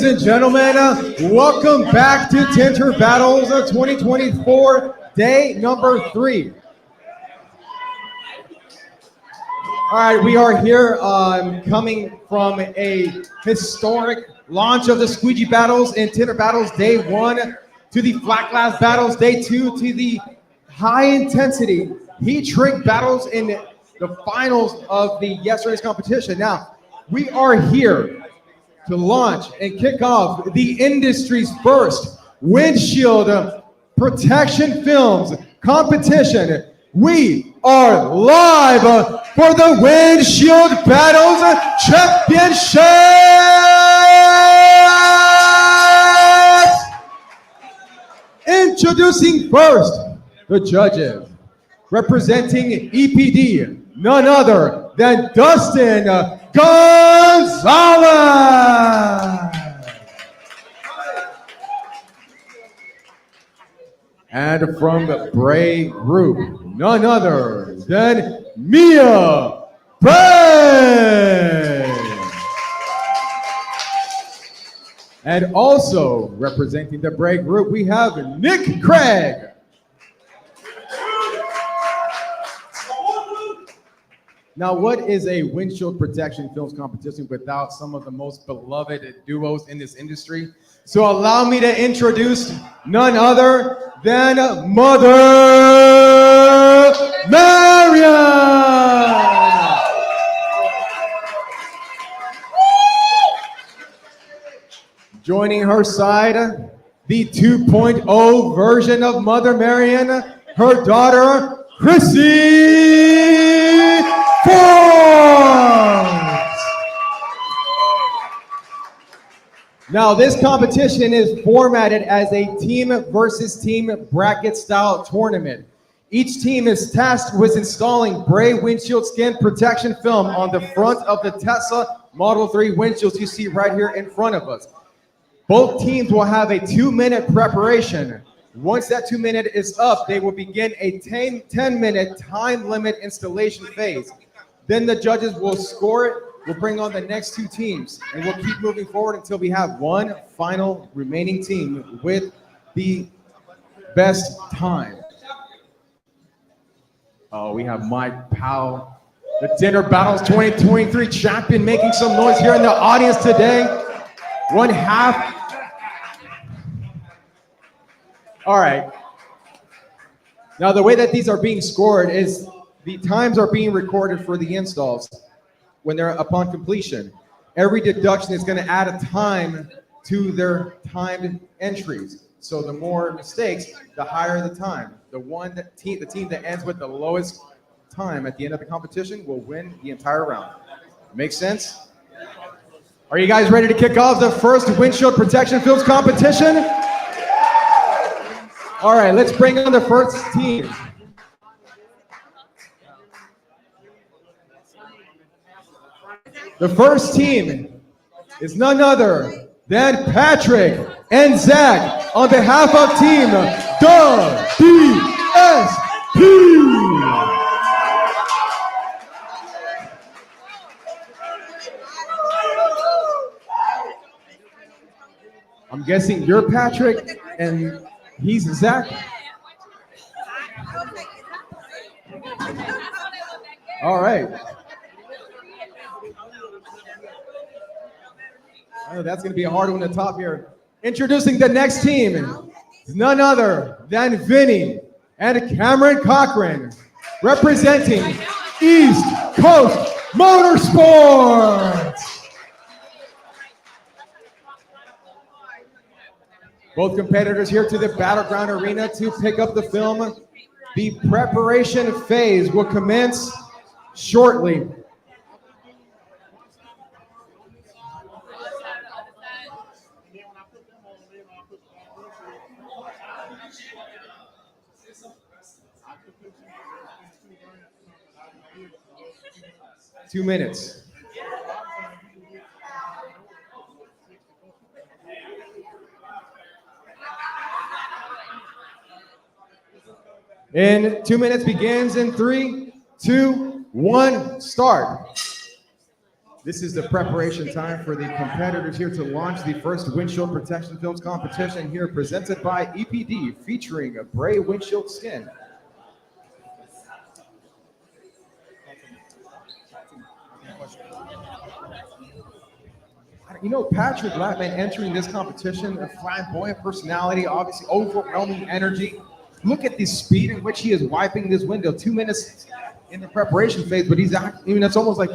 Ladies and gentlemen, welcome back to Tinter Battles 2024, day number 3. All right, we are here coming from a historic launch of the Squeegee Battles and Tinter Battles day 1 to the Flat Glass Battles day 2 to the high intensity heat shrink battles in the finals of the yesterday's competition. Now, we are here to launch and kick off the industry's first windshield protection films competition. We are live for the Windshield Battles Championship! Introducing first, the judges. Representing EPD, none other than Dustin Gonzalez. And from the Bray Group, none other than Mia Bray. And also representing the Bray Group, we have Nick Craig. Now, what is a windshield protection films competition without some of the most beloved duos in this industry? So allow me to introduce none other than Mother Marian. Joining her side, the 2.0 version of Mother Marian, her daughter, Chrissy Forbes. Now, this competition is formatted as a team versus team bracket style tournament. Each team is tasked with installing Bray windshield skin protection film on the front of the Tesla Model 3 windshields you see right here in front of us. Both teams will have a 2-minute preparation. Once that 2-minute is up, they will begin a 10-minute time limit installation phase. Then the judges will score it. We'll bring on the next 2 teams, and we'll keep moving forward until we have one final remaining team with the best time. Oh, we have Mike Powell, the Tinter Battles 2023 champion, making some noise here in the audience today. 1/2. All right. Now, the way that these are being scored is the times are being recorded for the installs when they're upon completion. Every deduction is going to add a time to their timed entries. So the more mistakes, the higher the time. The team that ends with the lowest time at the end of the competition will win the entire round. Make sense? Are you guys ready to kick off the first windshield protection films competition? All right, let's bring on the first team. The first team is none other than Patrick and Zach on behalf of Team WSP. I'm guessing you're Patrick and he's Zach. All right. Oh, that's going to be a hard one to top here. Introducing the next team is none other than Vinny and Cameron Cochran, representing East Coast Motorsports. Both competitors here to the Battleground Arena to pick up the film. The preparation phase will commence shortly. Two minutes. And 2 minutes begins in 3, 2, 1, start. This is the preparation time for the competitors here to launch the first windshield protection films competition here, presented by EPD, featuring a Bray windshield skin. You know, Patrick Latman entering this competition, a flamboyant personality, obviously overwhelming energy. Look at the speed in which he is wiping this window. 2 minutes in the preparation phase, but it's almost like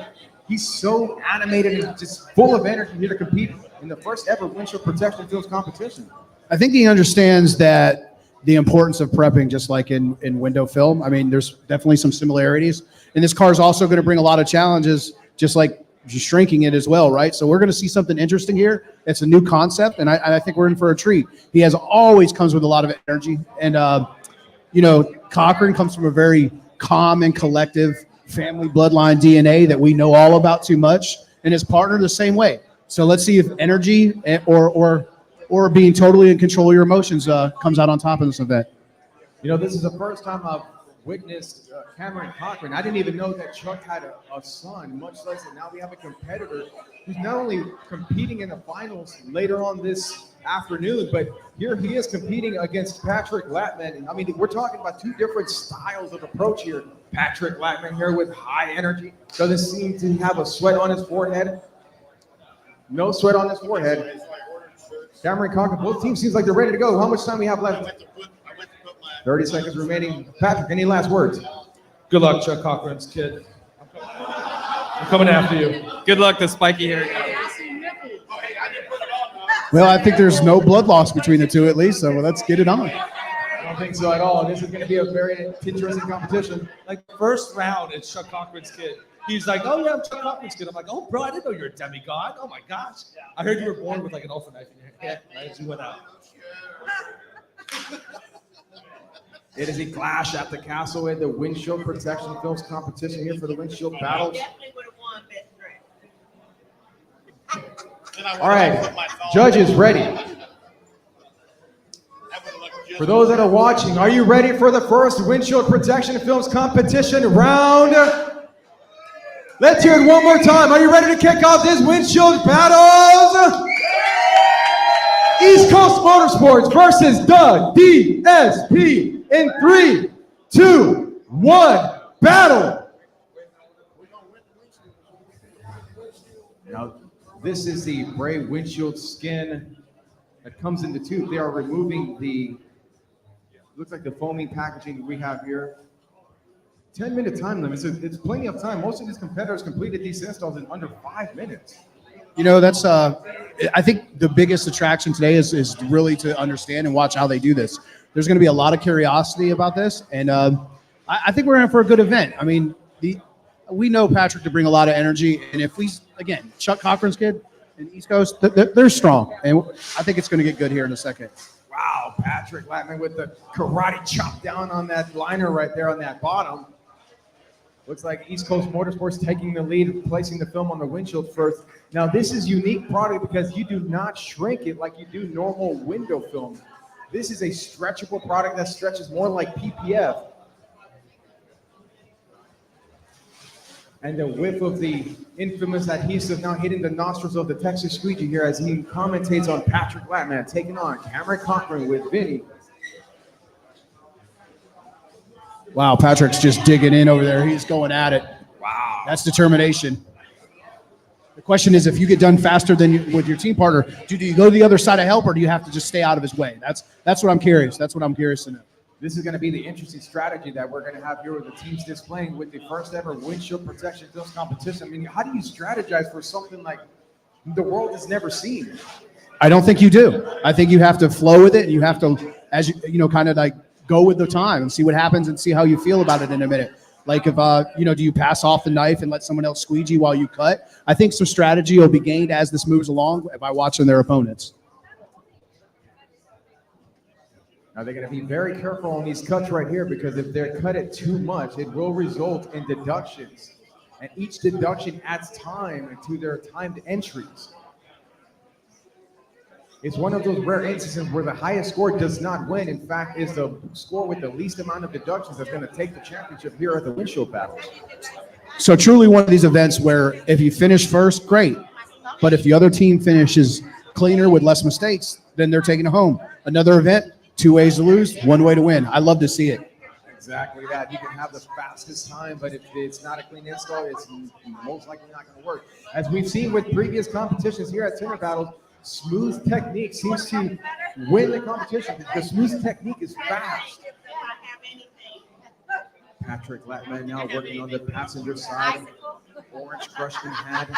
he's so animated and just full of energy here to compete in the first ever windshield protection films competition. I think he understands that the importance of prepping, just like in window film. I mean, there's definitely some similarities. And this car is also going to bring a lot of challenges, just like shrinking it as well, right? So we're going to see something interesting here. It's a new concept, and I think we're in for a treat. He always comes with a lot of energy. And, Cochran comes from a very calm and collective family bloodline DNA that we know all about too much, and his partner the same way. So let's see if energy or being totally in control of your emotions comes out on top of this event. You know, this is the first time I've witnessed Cameron Cochran. I didn't even know that Chuck had a son, much less that now we have a competitor who's not only competing in the finals later on this afternoon, but here he is competing against Patrick Latman. I mean, we're talking about two different styles of approach here. Patrick Latman here with high energy, doesn't seem to have a sweat on his forehead. No sweat on his forehead. Cameron Cochran, both teams seems like they're ready to go. How much time we have left? 30 seconds remaining. Patrick, any last words? Good luck, Chuck Cochran's kid. I'm coming after you. Good luck to Spiky here. Well, I think there's no blood loss between the two at least, so let's get it on. I don't think so at all. This is going to be a very interesting competition. Like, first round, it's Chuck Cochran's kid. He's like, oh, yeah, I'm Chuck Cochran's kid. I'm like, oh, bro, I didn't know you're a demigod. Oh, my gosh. I heard you were born with, like, an ultra knife in your head. Right as you went out. It is a clash at the castle in the windshield protection films competition here for the windshield battles. Definitely would have won best dress. All right, judges ready. For those that are watching, are you ready for the first windshield protection films competition round? Let's hear it one more time. Are you ready to kick off this windshield battles? East Coast Motorsports versus the DSP in 3, 2, 1, battle. Now, this is the Bray windshield skin that comes in the tube. They are removing the, looks like the foaming packaging we have here. 10-minute time limit, so it's plenty of time. Most of these competitors completed these installs in under 5 minutes. You know, that's I think the biggest attraction today is really to understand and watch how they do this. There's going to be a lot of curiosity about this, and I think we're in for a good event. I mean, we know Patrick to bring a lot of energy, and if again, Chuck Cochran's kid in the East Coast, they're strong, and I think it's going to get good here in a second. Wow, Patrick Latman with the karate chop down on that liner right there on that bottom. Looks like East Coast Motorsports taking the lead, placing the film on the windshield first. Now, this is unique product because you do not shrink it like you do normal window film. This is a stretchable product that stretches more like PPF. And the whiff of the infamous adhesive now hitting the nostrils of the Texas squeegee here as he commentates on Patrick Latman taking on Cameron Cochran with Vinny. Wow, Patrick's just digging in over there. He's going at it. Wow. That's determination. The question is, if you get done faster than with your team partner, do you go to the other side to help, or do you have to just stay out of his way? That's what I'm curious. That's what I'm curious to know. This is going to be the interesting strategy that we're going to have here with the teams displaying with the first ever windshield protection films competition. I mean, how do you strategize for something like the world has never seen? I don't think you do. I think you have to flow with it, and you have to, as kind of like go with the time and see what happens and see how you feel about it in a minute. Like if, do you pass off the knife and let someone else squeegee while you cut? I think some strategy will be gained as this moves along by watching their opponents. Now they're going to be very careful on these cuts right here because if they cut it too much, it will result in deductions. And each deduction adds time to their timed entries. It's one of those rare instances where the highest score does not win. In fact, is the score with the least amount of deductions that's going to take the championship here at the windshield battles. So truly one of these events where if you finish first, great. But if the other team finishes cleaner with less mistakes, then they're taking it home. Another event, 2 ways to lose, 1 way to win. I love to see it. Exactly that. You can have the fastest time, but if it's not a clean install, it's most likely not going to work. As we've seen with previous competitions here at Tinter Battles, smooth technique seems to win the competition. The smooth technique is fast. Patrick Latman now working on the passenger side. Orange crush in hand.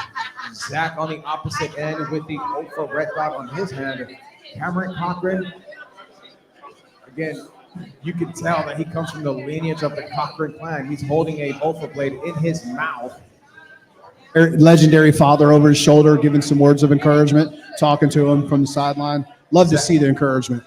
Zach on the opposite end with the ultra red dot on his hand. Cameron Cochran. Again, you can tell that he comes from the lineage of the Cochran clan. He's holding a ultra blade in his mouth. Legendary father over his shoulder, giving some words of encouragement, talking to him from the sideline. Love to see the encouragement.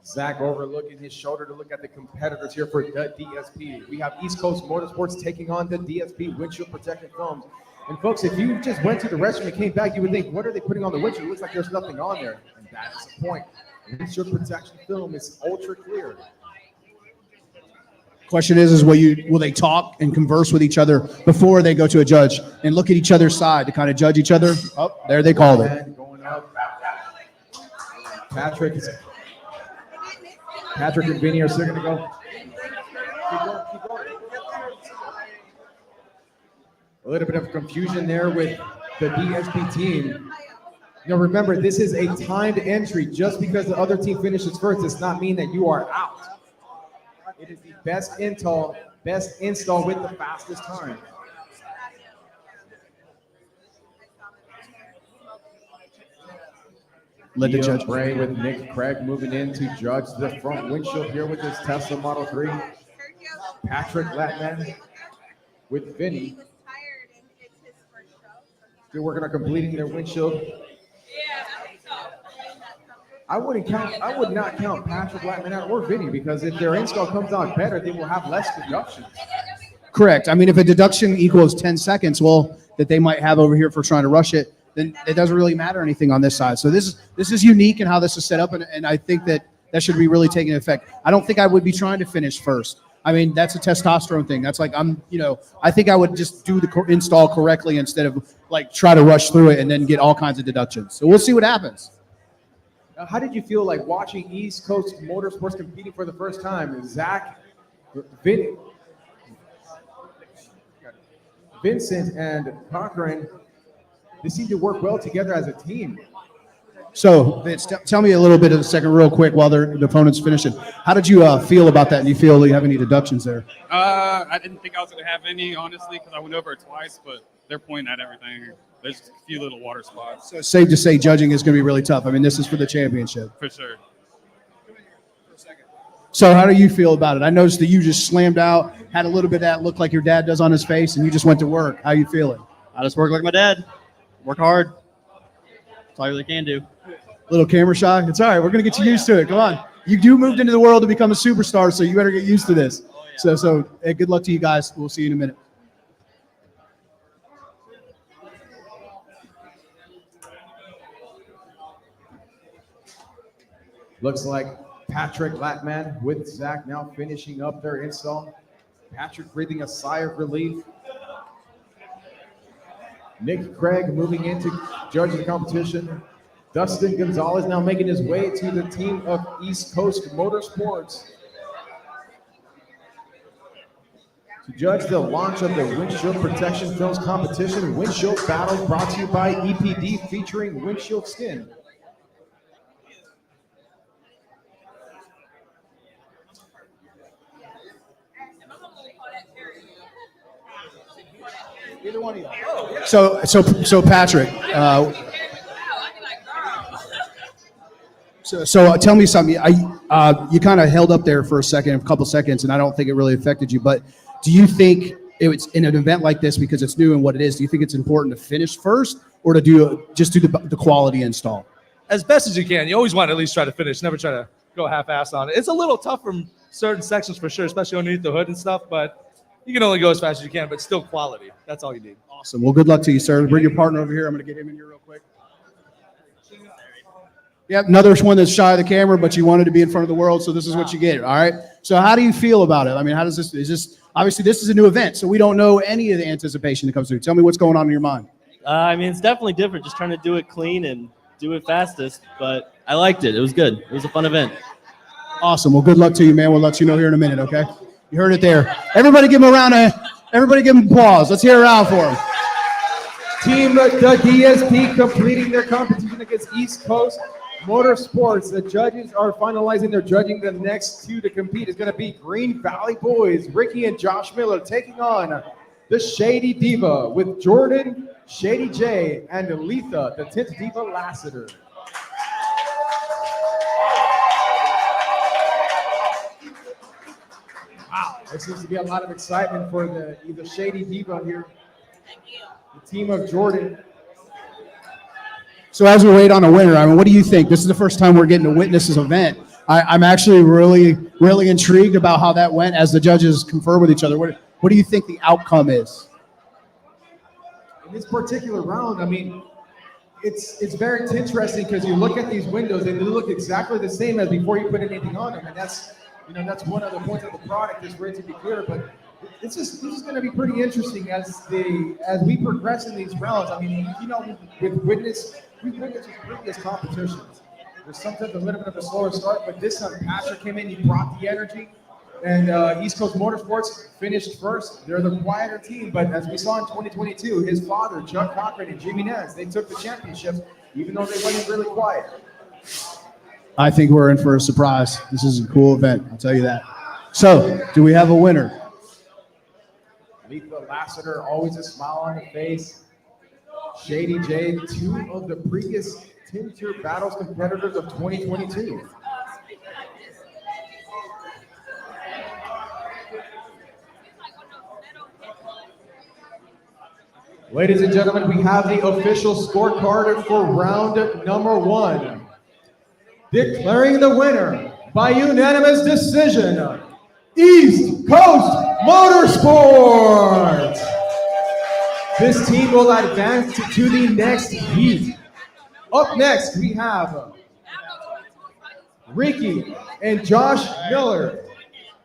Zach overlooking his shoulder to look at the competitors here for the DSP. We have East Coast Motorsports taking on the DSP windshield protection films. And folks, if you just went to the restroom and came back, you would think, what are they putting on the windshield? It looks like there's nothing on there. And that is the point. Windshield protection film is ultra clear. Question is will they talk and converse with each other before they go to a judge and look at each other's side to kind of judge each other? Oh, there they called it. Going up. Patrick and Vinny are still going to go. Keep going. A little bit of confusion there with the DSP team. Now remember, this is a timed entry. Just because the other team finishes first does not mean that you are out. It is the best install with the fastest time. Let the judge Bray with Nick Craig moving in to judge the front windshield here with his Tesla Model 3. Patrick Latman with Vinny. Still working on completing their windshield. I would not count Patrick Latman out or Vinny because if their install comes out better, they will have less deductions. Correct. I mean, if a deduction equals 10 seconds, well, that they might have over here for trying to rush it, then it doesn't really matter anything on this side. So this is unique in how this is set up, and I think that should be really taking effect. I don't think I would be trying to finish first. I mean, that's a testosterone thing. That's like I think I would just do the install correctly instead of like try to rush through it and then get all kinds of deductions. So we'll see what happens. Now, how did you feel like watching East Coast Motorsports competing for the first time? Zach, Vincent, and Cochran, they seem to work well together as a team. So, Vince, tell me a little bit of a second real quick while the opponent's finishing. How did you feel about that? Do you feel you have any deductions there? I didn't think I was going to have any, honestly, because I went over it twice, but they're pointing at everything. There's a few little water spots. So it's safe to say judging is going to be really tough. I mean, this is for the championship. For sure. So how do you feel about it? I noticed that you just slammed out, had a little bit of that look like your dad does on his face, and you just went to work. How you feeling? I just work like my dad. Work hard. That's all I really can do. Little camera shy? It's all right. We're going to get you used to it. Come on. You moved into the world to become a superstar, so you better get used to this. So hey, good luck to you guys. We'll see you in a minute. Looks like Patrick Latman with Zach now finishing up their install. Patrick breathing a sigh of relief. Nick Craig moving in to judge the competition. Dustin Gonzalez now making his way to the team of East Coast Motorsports to judge the launch of the Windshield Protection Films competition. Windshield Battles brought to you by EPD featuring Windshield Skin. Either one of you. So Patrick, so tell me something. You kind of held up there for a couple seconds, and I don't think it really affected you. But do you think it's in an event like this, because it's new and what it is? Do you think it's important to finish first, or to do the quality install? As best as you can. You always want to at least try to finish. Never try to go half-assed on it. It's a little tough from certain sections for sure, especially underneath the hood and stuff. But you can only go as fast as you can, but still quality. That's all you need. Awesome. Well, good luck to you, sir. Bring your partner over here. I'm going to get him in here real quick. Yep, another one that's shy of the camera, but you wanted to be in front of the world, so this is what you get. All right. So how do you feel about it? I mean, how does this? Obviously, this is a new event, so we don't know any of the anticipation that comes through. Tell me what's going on in your mind. I mean, it's definitely different. Just trying to do it clean and do it fastest. But I liked it. It was good. It was a fun event. Awesome. Well, good luck to you, man. We'll let you know here in a minute, okay? You heard it there. Everybody give him everybody give him applause. Let's hear it out for him. Team the DSP completing their competition against East Coast Motorsports. The judges are finalizing their judging. The next two to compete is going to be Green Valley Boys, Ricky and Josh Miller, taking on the Shady Diva with Jordan, Shady J, and Letha, the Tinter Diva Lassiter. Wow, there seems to be a lot of excitement for the Shady Diva here. The team of Jordan. So as we wait on a winner, I mean, what do you think? This is the first time we're getting to witness this event. I'm actually really intrigued about how that went as the judges confer with each other. What do you think the outcome is? In this particular round, I mean, it's very interesting because you look at these windows and they look exactly the same as before you put anything on them, and that's one of the points of the product is for it to be clear. But this is going to be pretty interesting as we progress in these rounds. I mean, we've witnessed previous competitions. There's sometimes a little bit of a slower start, but this time Patrick came in, he brought the energy, and East Coast Motorsports finished first. They're the quieter team, but as we saw in 2022, his father, Chuck Cochran and Jimmy Nance, they took the championships, even though they wasn't really quiet. I think we're in for a surprise. This is a cool event, I'll tell you that. So, do we have a winner? Letha Lassiter, always a smile on the face. Shady J, two of the previous Tinter Battles competitors of 2022. Ladies and gentlemen, we have the official scorecard for round number 1. Declaring the winner by unanimous decision, East Coast Motorsports. This team will advance to the next heat. Up next, we have Ricky and Josh Miller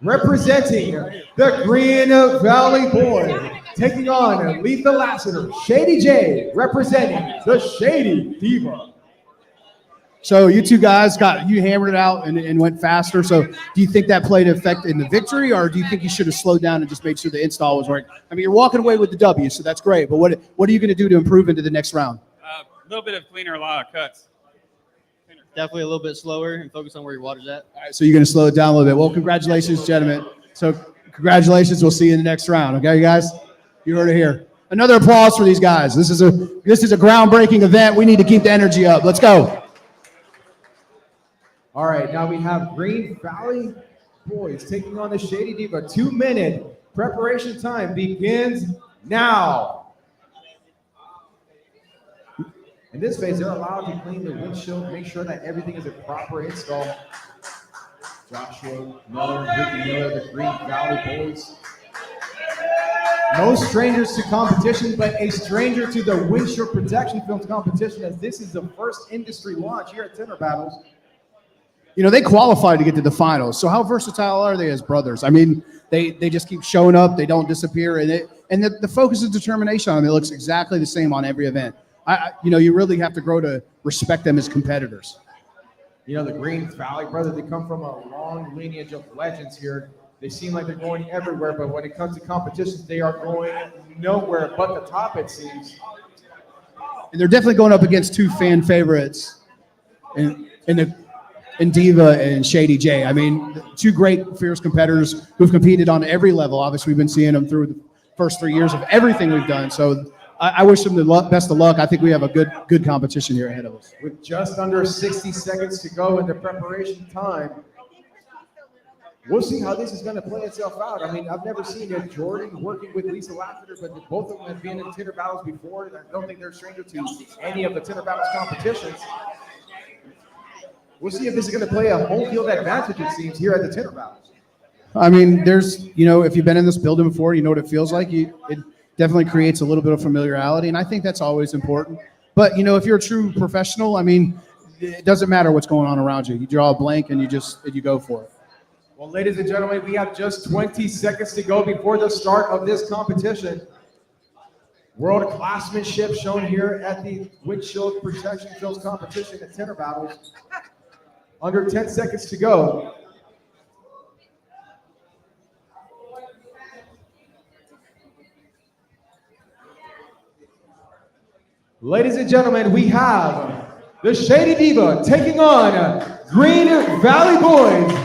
representing the Green Valley Boys, taking on Letha Lassiter, Shady J, representing the Shady Diva. So you two guys you hammered it out and went faster. So do you think that played an effect in the victory, or do you think you should have slowed down and just made sure the install was right? I mean, you're walking away with the W, so that's great. But what are you going to do to improve into the next round? A little bit of cleaner, a lot of cuts. Definitely a little bit slower and focus on where your water's at. All right, so you're going to slow it down a little bit. Well, congratulations, gentlemen. So congratulations. We'll see you in the next round. Okay, you guys? You heard it here. Another applause for these guys. This is a groundbreaking event. We need to keep the energy up. Let's go. All right, now we have Green Valley Boys taking on the Shady Diva. 2-minute preparation time begins now. In this phase, they're allowed to clean the windshield, make sure that everything is a proper install. Joshua Miller, Ricky Miller, the Green Valley Boys. No strangers to competition, but a stranger to the windshield protection films competition, as this is the first industry launch here at Tinter Battles. You know, they qualified to get to the finals. So how versatile are they as brothers? I mean, they just keep showing up. They don't disappear. And the focus and determination on them, it looks exactly the same on every event. You really have to grow to respect them as competitors. You know, the Green Valley brothers, they come from a long lineage of legends here. They seem like they're going everywhere, but when it comes to competitions, they are going nowhere but the top, it seems. And they're definitely going up against two fan favorites in Diva and Shady J. I mean, two great, fierce competitors who've competed on every level. Obviously, we've been seeing them through the first 3 years of everything we've done. So I wish them the best of luck. I think we have a good competition here ahead of us. With just under 60 seconds to go in the preparation time, we'll see how this is going to play itself out. I mean, I've never seen a Jordan working with Letha Lassiter, but both of them have been in Tinter Battles before. I don't think they're stranger to any of the Tinter Battles competitions. We'll see if this is going to play a home field advantage, it seems, here at the Tinter Battles. I mean, if you've been in this building before, you know what it feels like. It definitely creates a little bit of familiarity, and I think that's always important. But, if you're a true professional, I mean, it doesn't matter what's going on around you. You draw a blank and you go for it. Well, ladies and gentlemen, we have just 20 seconds to go before the start of this competition. World classmanship shown here at the Windshield Protection Films competition at Tinter Battles. Under 10 seconds to go. Ladies and gentlemen, we have the Shady Diva taking on Green Valley Boys.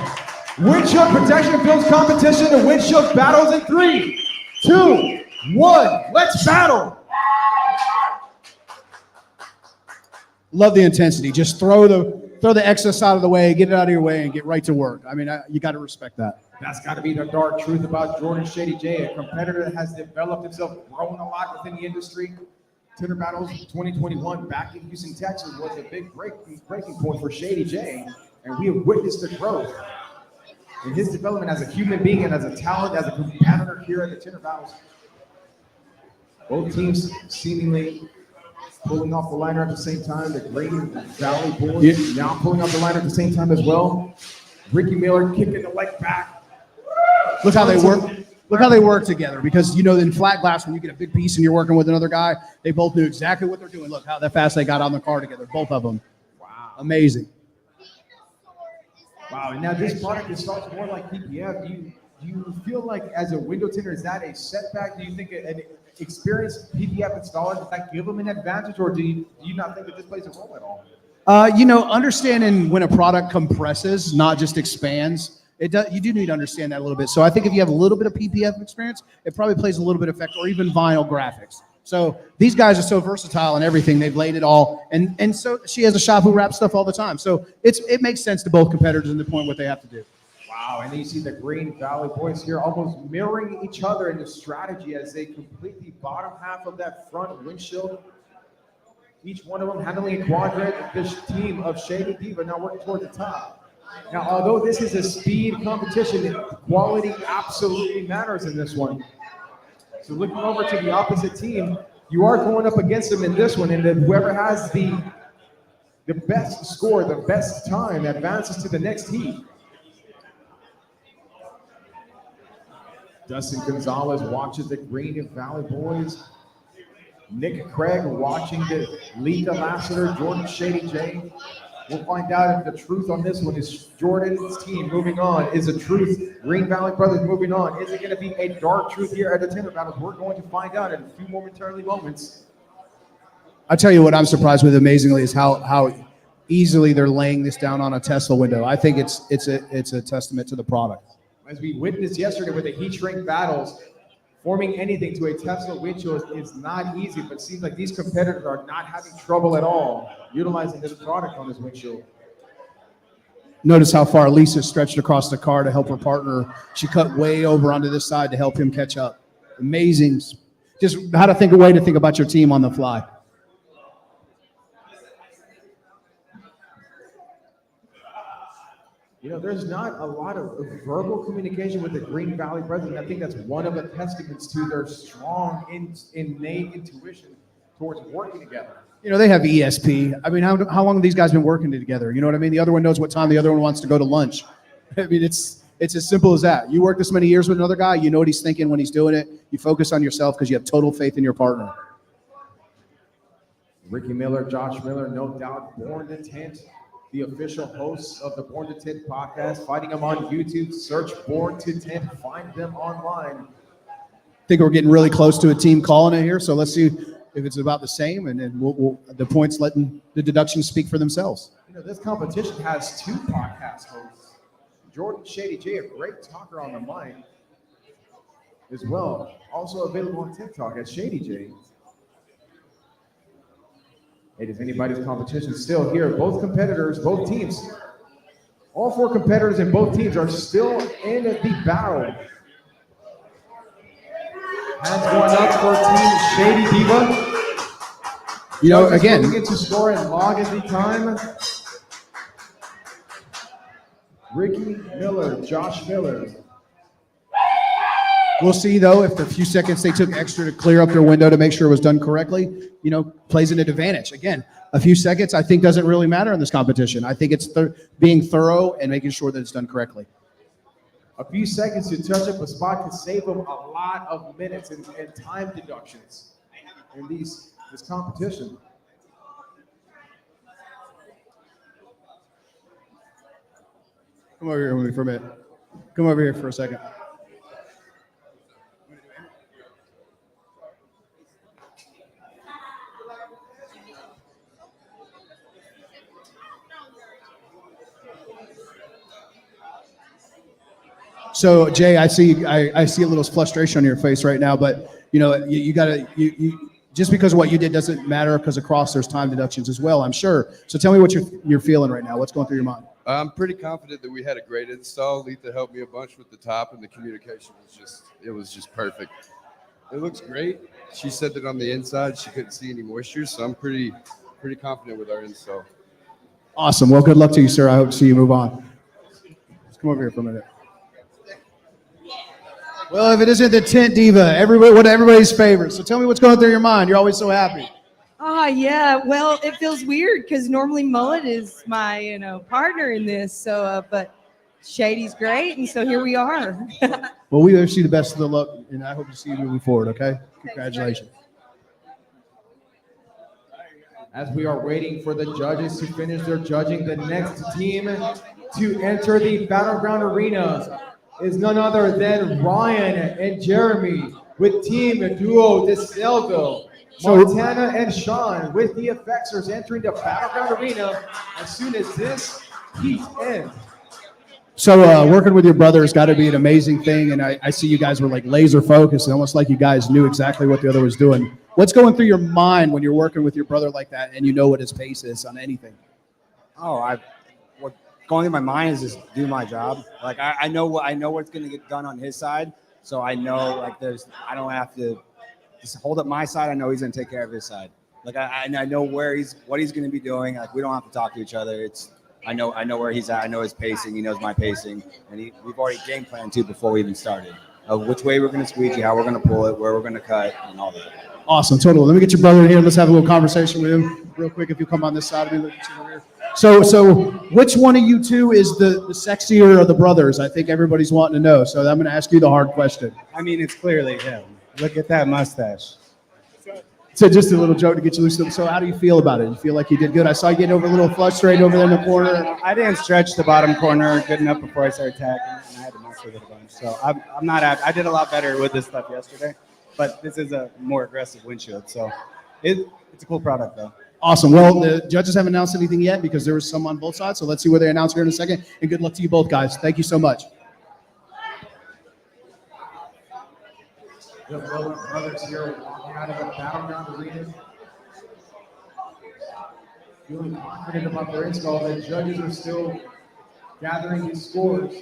Windshield Protection Films competition and Windshield battles in 3, 2, 1. Let's battle. Love the intensity. Just throw the excess out of the way, get it out of your way, and get right to work. I mean, you got to respect that. That's got to be the dark truth about Jordan Shady J, a competitor that has developed himself, grown a lot within the industry. Tinter Battles 2021 back in Houston, Texas was a big breaking point for Shady J, and we have witnessed the growth in his development as a human being and as a talent, as a competitor here at the Tinter Battles. Both teams seemingly pulling off the liner at the same time. The Green Valley Boys now pulling off the liner at the same time as well. Ricky Miller kicking the leg back. Look how they work. Look how they work together, because in flat glass, when you get a big piece and you're working with another guy, they both knew exactly what they're doing. Look how fast they got on the car together, both of them. Wow. Amazing. Wow, and now this product is starts more like PPF. Do you feel like as a window tinter, is that a setback? Do you think an experienced PPF installer, does that give them an advantage, or do you not think that this plays a role at all? Understanding when a product compresses, not just expands, you do need to understand that a little bit. So I think if you have a little bit of PPF experience, it probably plays a little bit of effect, or even vinyl graphics. So these guys are so versatile and everything. They've laid it all. And so she has a shop who wraps stuff all the time. So it makes sense to both competitors in the point what they have to do. Wow, and then you see the Green Valley Boys here almost mirroring each other in the strategy as they complete the bottom half of that front windshield. Each one of them handling a quadrant. This team of Shady Diva now working toward the top. Now, although this is a speed competition, quality absolutely matters in this one. So looking over to the opposite team, you are going up against them in this one, and then whoever has the best score, the best time, advances to the next heat. Dustin Gonzalez watches the Green Valley Boys. Nick Craig watching the Lita Lassiter, Jordan Shady J. We'll find out if the truth on this one is Jordan's team moving on. Is the truth Green Valley Brothers moving on? Is it going to be a dark truth here at the Tinter Battles? We're going to find out in a few momentarily moments. I tell you what I'm surprised with amazingly is how easily they're laying this down on a Tesla window. I think it's a testament to the product. As we witnessed yesterday with the heat shrink battles, forming anything to a Tesla windshield is not easy, but it seems like these competitors are not having trouble at all utilizing this product on this windshield. Notice how far Lisa stretched across the car to help her partner. She cut way over onto this side to help him catch up. Amazing. Just how to think a way to think about your team on the fly. There's not a lot of verbal communication with the Green Valley Brothers. I think that's one of the testaments to their strong innate intuition towards working together. They have ESP. I mean, how long have these guys been working together? You know what I mean? The other one knows what time the other one wants to go to lunch. I mean, it's as simple as that. You work this many years with another guy, you know what he's thinking when he's doing it. You focus on yourself because you have total faith in your partner. Ricky Miller, Josh Miller, no doubt Born to Tint, the official hosts of the Born to Tint podcast. Finding them on YouTube, search Born to Tint, find them online. I think we're getting really close to a team calling it here, so let's see if it's about the same, and then we'll the points letting the deductions speak for themselves. This competition has two podcast hosts. Jordan Shady J, a great talker on the mic as well. Also available on TikTok at Shady J. It is anybody's competition still here. Both competitors, both teams, all four competitors in both teams are still in the battle. Hands going up for Team Shady Diva. Again, looking to score and log at the time. Ricky Miller, Josh Miller. we'll see though if the few seconds they took extra to clear up their window to make sure it was done correctly, plays an advantage. Again, a few seconds I think doesn't really matter in this competition. I think it's being thorough and making sure that it's done correctly. A few seconds to touch up a spot can save them a lot of minutes and time deductions in this competition. Come over here with me for a minute. Come over here for a second. So Jay, I see a little frustration on your face right now, but you know you gotta just because of what you did doesn't matter because across there's time deductions as well, I'm sure. So tell me what you're feeling right now. What's going through your mind? I'm pretty confident that we had a great install. Letha helped me a bunch with the top, and the communication was just perfect. It looks great. She said that on the inside she couldn't see any moisture, so I'm pretty confident with our install. Awesome. Well, good luck to you, sir. I hope to see you move on. Let's come over here for a minute. Well, if it isn't the Tint Diva, everybody's favorite. So tell me what's going through your mind. You're always so happy. Yeah. Well, it feels weird because normally Mullet is my, partner in this. So, but Shady's great, and so here we are. Well, we wish you the best of the luck, and I hope to see you moving forward. Okay. Congratulations. As we are waiting for the judges to finish their judging, the next team to enter the Battleground Arena is none other than Ryan and Jeremy with Team Duo de Snellville. Montana and Sean with the Effectsers entering the Battleground Arena as soon as this heat ends. So working with your brother has got to be an amazing thing, and I see you guys were like laser focused, almost like you guys knew exactly what the other was doing. What's going through your mind when you're working with your brother like that and you know what his pace is on anything? What going through my mind is just do my job. Like I know what's going to get done on his side, so I know I don't have to just hold up my side. I know he's going to take care of his side. Like I know what he's going to be doing. Like we don't have to talk to each other. I know where he's at. I know his pacing. He knows my pacing, and we've already game planned too before we even started of which way we're going to squeegee, how we're going to pull it, where we're going to cut, and all that. Awesome, totally. Let me get your brother in here. Let's have a little conversation with him real quick. If you come on this side of me, look at you over here. So which one of you two is the sexier of the brothers? I think everybody's wanting to know. So I'm going to ask you the hard question. I mean, it's clearly him. Look at that mustache. So just a little joke to get you loose. So how do you feel about it? You feel like you did good? I saw you getting over a little frustrated over there in the corner. I didn't stretch the bottom corner good enough before I started tagging, and I had to mess with it a bunch. So I'm not happy. I did a lot better with this stuff yesterday, but this is a more aggressive windshield. So it's a cool product, though. Awesome. Well, the judges haven't announced anything yet because there was some on both sides. So let's see what they announce here in a second. And good luck to you both, guys. Thank you so much. The brothers here walking out of the Battleground Arena, feeling confident about their install. The judges are still gathering these scores.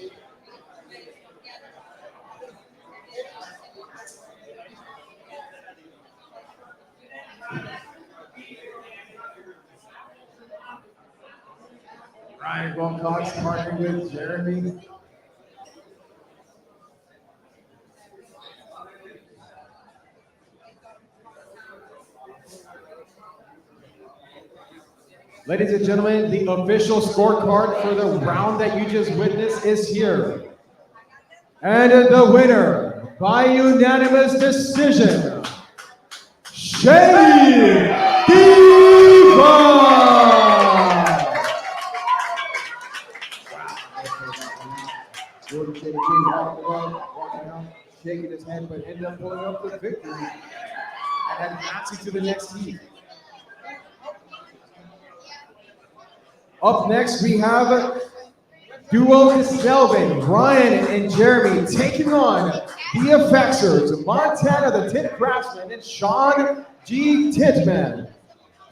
Ryan Wilcox partnering with Jeremy. Ladies and gentlemen, the official scorecard for the round that you just witnessed is here. And the winner, by unanimous decision, Shady Diva! Jordan Shady walking out, shaking his head, but ended up pulling up the victory and advancing to the next heat. Up next, we have Duo de Snellville, Ryan and Jeremy taking on the Effectsers, Montana, the Tint Craftsman, and Sean G. Tintman.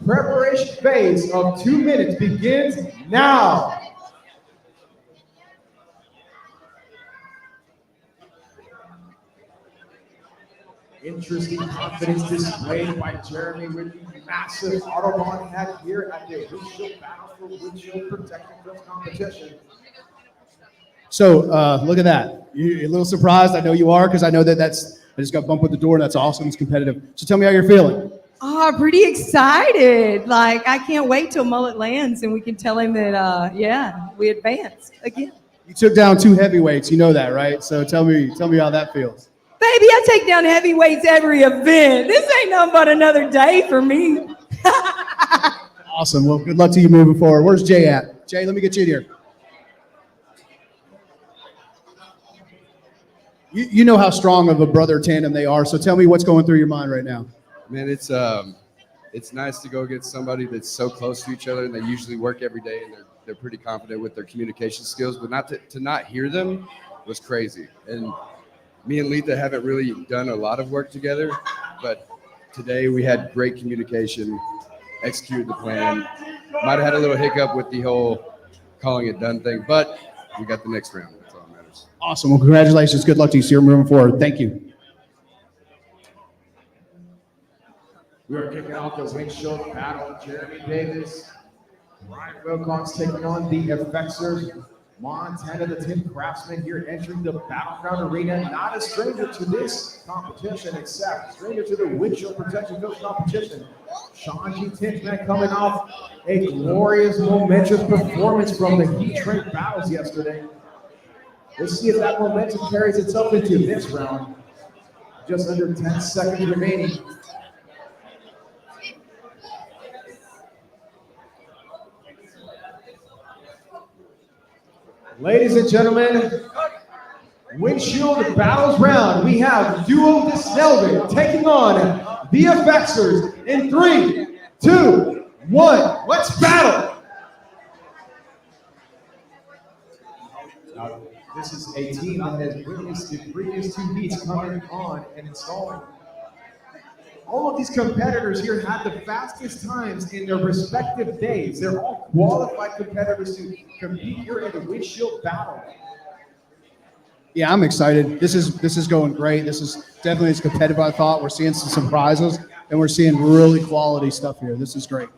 Preparation phase of 2 minutes begins now. Interesting confidence displayed by Jeremy with the massive Autobahn hat here at the Windshield Battle for Windshield Protection Film competition. So look at that. You're a little surprised. I know you are because I know I just got bumped with the door. That's awesome. It's competitive. So tell me how you're feeling. Oh, pretty excited. Like, I can't wait till Mullet lands and we can tell him that, we advanced again. You took down 2 heavyweights. You know that, right? So tell me how that feels. Baby, I take down heavyweights every event. This ain't nothing but another day for me. Awesome. Well, good luck to you moving forward. Where's Jay at? Jay, let me get you in here. You know how strong of a brother tandem they are. So tell me what's going through your mind right now. Man, it's nice to go against somebody that's so close to each other, and they usually work every day, and they're pretty confident with their communication skills. But to not hear them was crazy. And me and Letha haven't really done a lot of work together, but today we had great communication, executed the plan. Might have had a little hiccup with the whole calling it done thing, but we got the next round. That's all that matters. Awesome. Well, congratulations. Good luck to you, sir, moving forward. Thank you. We are kicking off the Windshield battle. Jeremy Davis, Ryan Wilcox taking on the Effectors. Montana, the 10th Craftsman here entering the Battleground Arena. Not a stranger to this competition, except stranger to the Windshield Protection Field competition. Shanji Tinter coming off a glorious, momentous performance from the heat train battles yesterday. Let's see if that momentum carries itself into this round. Just under 10 seconds remaining. Ladies and gentlemen, Windshield battles round. We have Duo de Snellville taking on the Effectors in 3, 2, 1. Let's battle. Now, this is a team that has witnessed the previous 2 heats coming on and installing. All of these competitors here had the fastest times in their respective days. They're all qualified competitors to compete here in the Windshield battle. Yeah, I'm excited. This is going great. This is definitely as competitive as I thought. We're seeing some surprises, and we're seeing really quality stuff here. This is great.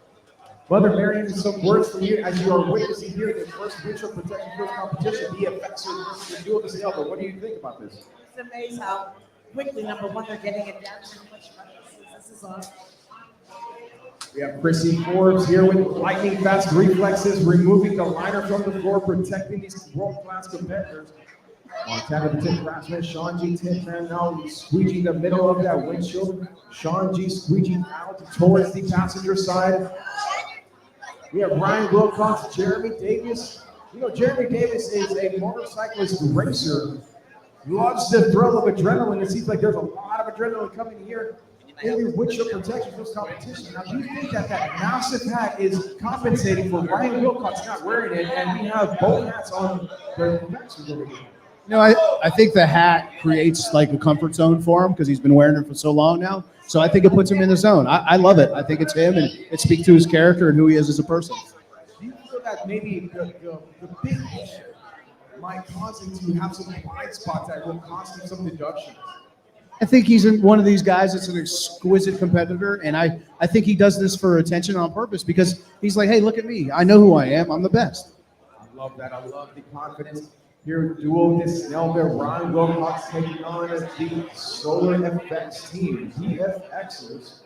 Mother Marion, some words from you as you are witnessing here the first Windshield Protection Field competition, the Effectors versus the Duo de Snellville. What do you think about this? It's amazing how quickly, number one, they're getting it down to much fun. This is awesome. We have Chrissy Forbes here with lightning fast reflexes, removing the liner from the floor, protecting these world-class competitors. Montana, the 10th Craftsman, Shanji Tinter now squeeging the middle of that windshield. Shanji squeeging out towards the passenger side. We have Ryan Wilcox, Jeremy Davis. You know, Jeremy Davis is a motorcyclist racer. Loves the thrill of adrenaline. It seems like there's a lot of adrenaline coming here in the Windshield Protection Field competition. Now, do you think that massive hat is compensating for Ryan Wilcox not wearing it, and we have both hats on the Effectors over here? You know, I think the hat creates like a comfort zone for him because he's been wearing it for so long now. So I think it puts him in the zone. I love it. I think it's him, and it speaks to his character and who he is as a person. Do you feel that maybe the big head might cause him to have some blind spots that will cost him some deductions? I think he's one of these guys that's an exquisite competitor, and I think he does this for attention on purpose because he's like, hey, look at me. I know who I am. I'm the best. I love that. I love the confidence. Here, Duo de Snellville, Ron Wilcox taking on the Solar Effects team, the FXers.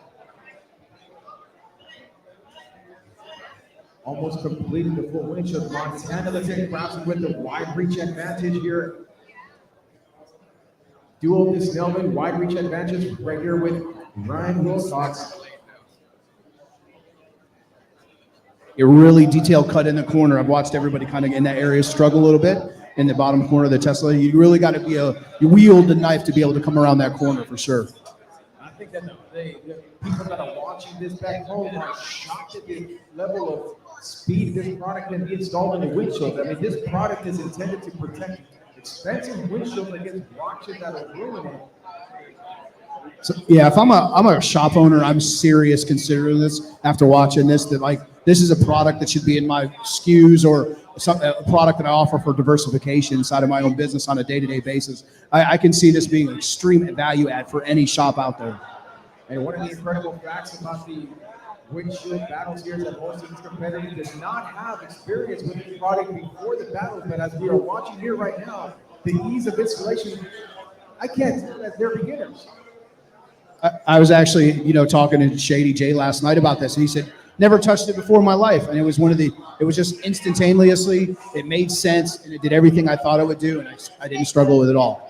Almost completing the full windshield. Montana, the 10th Craftsman with the wide reach advantage here. Duo de Snellville, wide reach advantage right here with Ryan Wilcox. A really detailed cut in the corner. I've watched everybody kind of in that area struggle a little bit in the bottom corner of the Tesla. You really got to you wield the knife to be able to come around that corner for sure. I think that the people that are watching this back home are shocked at the level of speed this product can be installed in the windshield. I mean, this product is intended to protect expensive windshields against watches that are ruining it. So yeah, if I'm a shop owner, I'm serious considering this after watching this. That like this is a product that should be in my SKUs or a product that I offer for diversification inside of my own business on a day-to-day basis. I can see this being an extreme value add for any shop out there. And one of the incredible facts about the windshield battles here is that most of these competitors does not have experience with the product before the battle, but as we are watching here right now, the ease of installation, I can't tell that they're beginners. I was actually, talking to Shady Jay last night about this, and he said, never touched it before in my life, and it was it was just instantaneously, it made sense, and it did everything I thought it would do, and I didn't struggle with it all.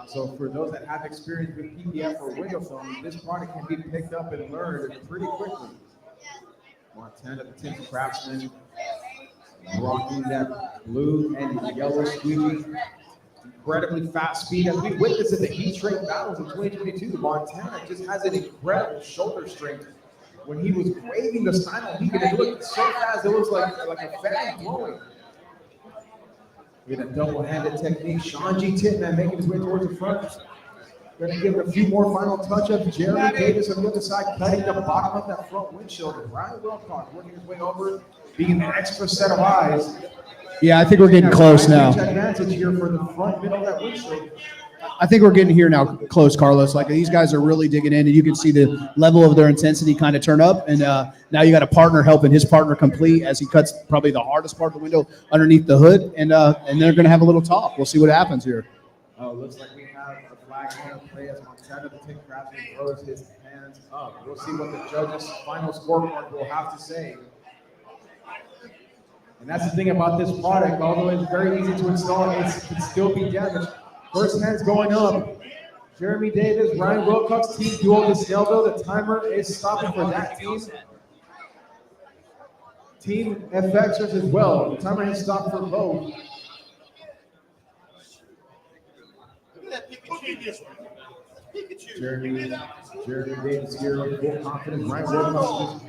So for those that have experience with PPF or window film, this product can be picked up and learned pretty quickly. Montana, the Tinter Craftsman, rocking that blue and yellow squeegee. Incredibly fast speed. As we witnessed in the heat train battles in 2022, Montana just has an incredible shoulder strength. When he was waving the final heat, it looked so fast, it was like a fan blowing. With a double-handed technique, Sean G. Titman making his way towards the front. Going to give it a few more final touch-ups. Jeremy Davis on the other side, cutting the bottom of that front windshield. And Ryan Wilcox working his way over, being an extra set of eyes. Yeah, I think we're getting close now. Advantage here for the front middle of that windshield. I think we're getting here now close, Carlos. Like these guys are really digging in, and you can see the level of their intensity kind of turn up. And now you got a partner helping his partner complete as he cuts probably the hardest part of the window underneath the hood. And they're going to have a little talk. We'll see what happens here. Oh, looks like we have a flag on the play as Montana, the Tinter Craftsman, throws his hands up. We'll see what the judges' final scorecard will have to say. And that's the thing about this product. Although it's very easy to install, it can still be damaged. First hands going up. Jeremy Davis, Ryan Wilcox, team duel to Snellville. The timer is stopping for that team. Team FXers as well. The timer has stopped for both. Jeremy Davis here with full confidence. Ryan Wilcox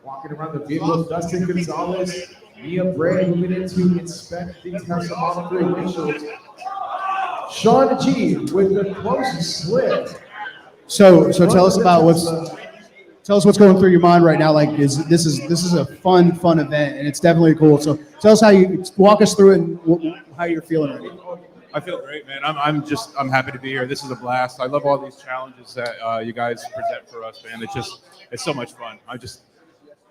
walking around the vehicle. Dustin Gonzalez, Mia Bray moving in to inspect the Tesla Model 3 windshields. Sean G with the closest slip. So tell us about what's going through your mind right now. Like this is a fun event, and it's definitely cool. So tell us walk us through it and how you're feeling right now. I feel great, man. I'm happy to be here. This is a blast. I love all these challenges that you guys present for us, man. It's so much fun. I'm just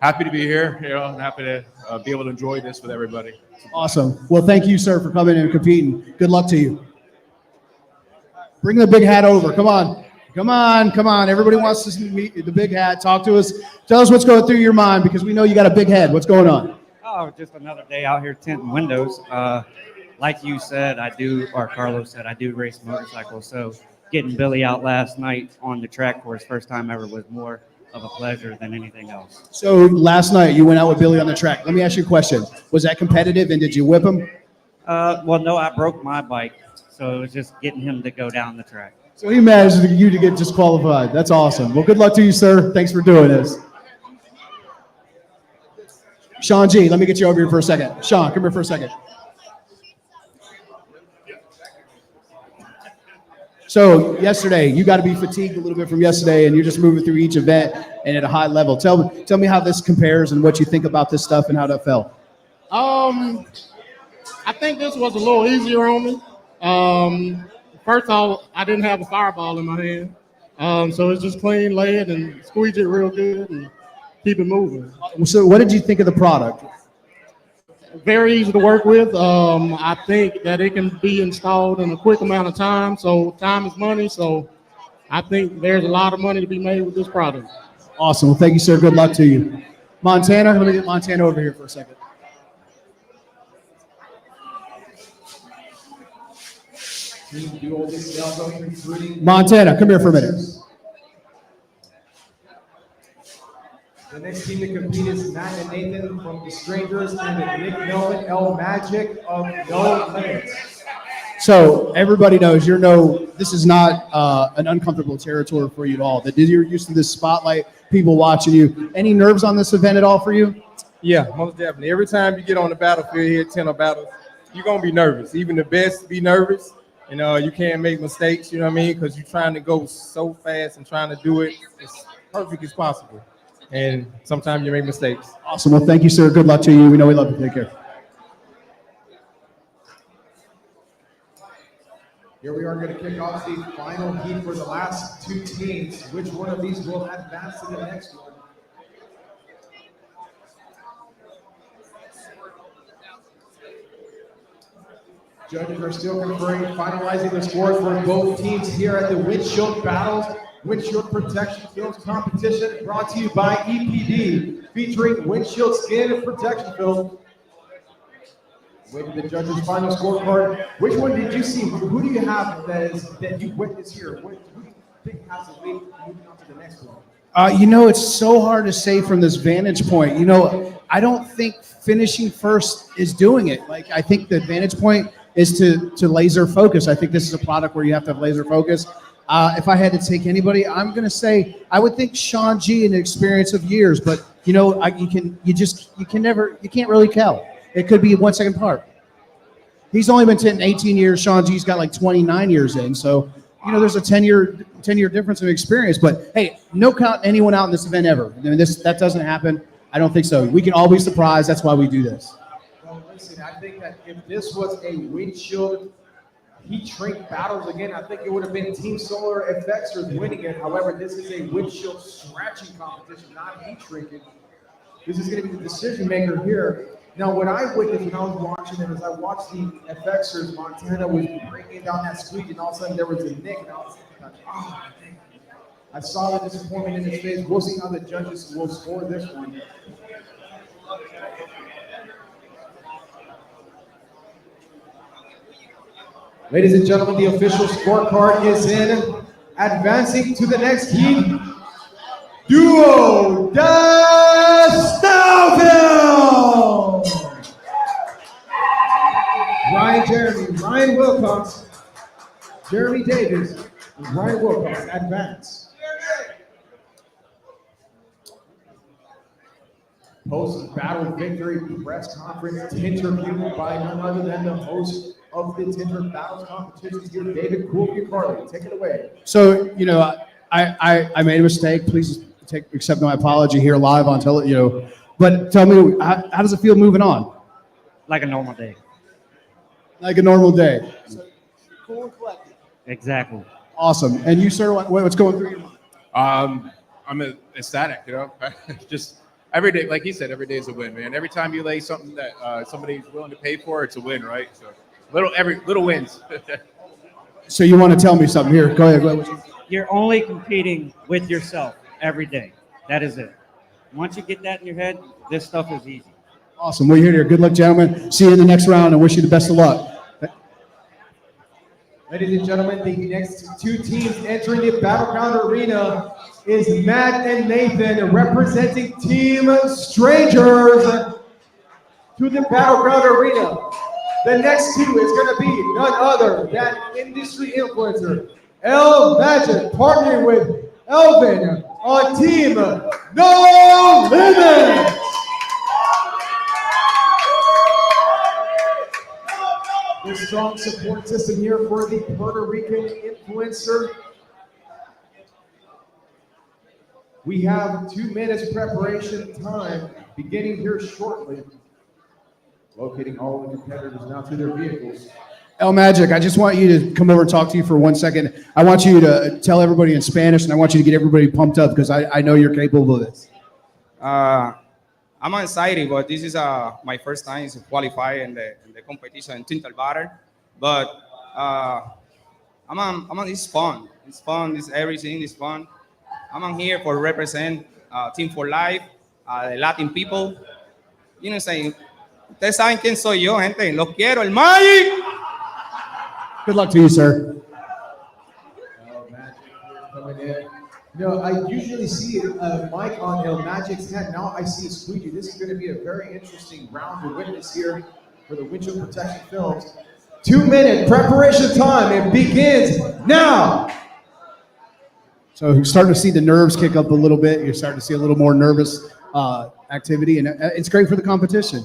happy to be here. I'm happy to be able to enjoy this with everybody. Awesome. Well, thank you, sir, for coming and competing. Good luck to you. Bring the big hat over. Come on. Everybody wants to meet the big hat. Talk to us. Tell us what's going through your mind because we know you got a big head. What's going on? Oh, just another day out here tinting windows. Like you said, Carlos said, I do race motorcycles. So getting Billy out last night on the track for his first time ever was more of a pleasure than anything else. So last night you went out with Billy on the track. Let me ask you a question. Was that competitive and did you whip him? Well, no, I broke my bike. So it was just getting him to go down the track. So he managed you to get disqualified. That's awesome. Well, good luck to you, sir. Thanks for doing this. Sean G, let me get you over here for a second. Sean, come here for a second. So yesterday, you got to be fatigued a little bit from yesterday, and you're just moving through each event and at a high level. Tell me how this compares and what you think about this stuff and how that felt. I think this was a little easier on me. First off, I didn't have a fireball in my hand. So it's just clean, lay it, and squeeze it real good and keep it moving. So what did you think of the product? Very easy to work with. I think that it can be installed in a quick amount of time. So time is money. So I think there's a lot of money to be made with this product. Awesome. Well, thank you, sir. Good luck to you. Montana, let me get Montana over here for a second. Montana, come here for a minute. The next team to compete is Matt and Nathan from the Strangers and Nick Melvin, El Magic of No Limits. So everybody knows this is not an uncomfortable territory for you at all. That you're used to this spotlight, people watching you. Any nerves on this event at all for you? Yeah, most definitely. Every time you get on the battlefield here, Tinter battles, you're gonna be nervous. Even the best be nervous. You can't make mistakes, you know what I mean? Because you're trying to go so fast and trying to do it as perfect as possible. And sometimes you make mistakes. Awesome. Well, thank you, sir. Good luck to you. We know we love you. Take care. Here we are going to kick off the final heat for the last two teams. Which one of these will advance to the next one? Judges are still conferring, finalizing the scores for both teams here at the Windshield Battles. Windshield Protection Films competition brought to you by EPD, featuring windshield skin protection film. With the judges' final scorecard, which one did you see? Who do you have that you witnessed here? Who do you think has a lead moving on to the next one? It's so hard to say from this vantage point. I don't think finishing first is doing it. Like, I think the vantage point is to laser focus. I think this is a product where you have to have laser focus. If I had to take anybody, I'm going to say I would think Sean G, an experience of years, but you can't really tell. It could be 1 second apart. He's only been tinting 18 years. Sean G's got like 29 years in. So, there's a 10-year difference in experience. But hey, no count anyone out in this event ever. That doesn't happen. I don't think so. We can all be surprised. That's why we do this. Well, listen, I think that if this was a windshield heat shrink battles again, I think it would have been Team Solar Effects winning it. However, this is a windshield scratching competition, not heat shrinking. This is going to be the decision maker here. Now, what I witnessed when I was watching it is I watched the FXers. Montana was breaking down that squeak, and all of a sudden there was a nick, and I was thinking, oh, dang. I saw the disappointment in his face. We'll see how the judges will score this one. Ladies and gentlemen, the official scorecard is in. Advancing to the next heat, Duo de Snellville! Ryan Jeremy, Ryan Wilcox, Jeremy Davis, and Ryan Wilcox advance. Post-battle victory press conference interviewed by none other than the host of the Tinter Battles competitions here, David Cool-Carly. Take it away. So, I made a mistake. Please accept my apology here live on television. But tell me, how does it feel moving on? Like a normal day. Like a normal day. Cool and collected. Exactly. Awesome. And you, sir, what's going through your mind? I'm ecstatic, just every day, like he said, every day is a win, man. Every time you lay something that somebody's willing to pay for, it's a win, right? So little wins. So you want to tell me something here? Go ahead. You're only competing with yourself every day. That is it. Once you get that in your head, this stuff is easy. Awesome. Well, you're here. Good luck, gentlemen. See you in the next round and wish you the best of luck. Ladies and gentlemen, the next two teams entering the Battleground Arena is Matt and Nathan representing Team Strangers to the Battleground Arena. The next two is going to be none other than industry influencer El Magic partnering with Elvin on Team No Limits. The strong support system here for the Puerto Rican influencer. We have 2 minutes preparation time beginning here shortly. Locating all the competitors now to their vehicles. El Magic, I just want you to come over and talk to you for 1 second. I want you to tell everybody in Spanish, and I want you to get everybody pumped up because I know you're capable of this. I'm excited, but this is my first time to qualify in the competition in Tinter Battle. But it's fun. It's fun. It's everything is fun. I'm here for represent Team for Life, the Latin people. Saying, ustedes saben quién soy yo, gente. Los quiero, el Magic. Good luck to you, sir. I usually see a mic on El Magic's head. Now I see a squeegee. This is going to be a very interesting round to witness here for the Windshield Protection Films. 2 minute preparation time. It begins now. So you're starting to see the nerves kick up a little bit. You're starting to see a little more nervous activity, and it's great for the competition.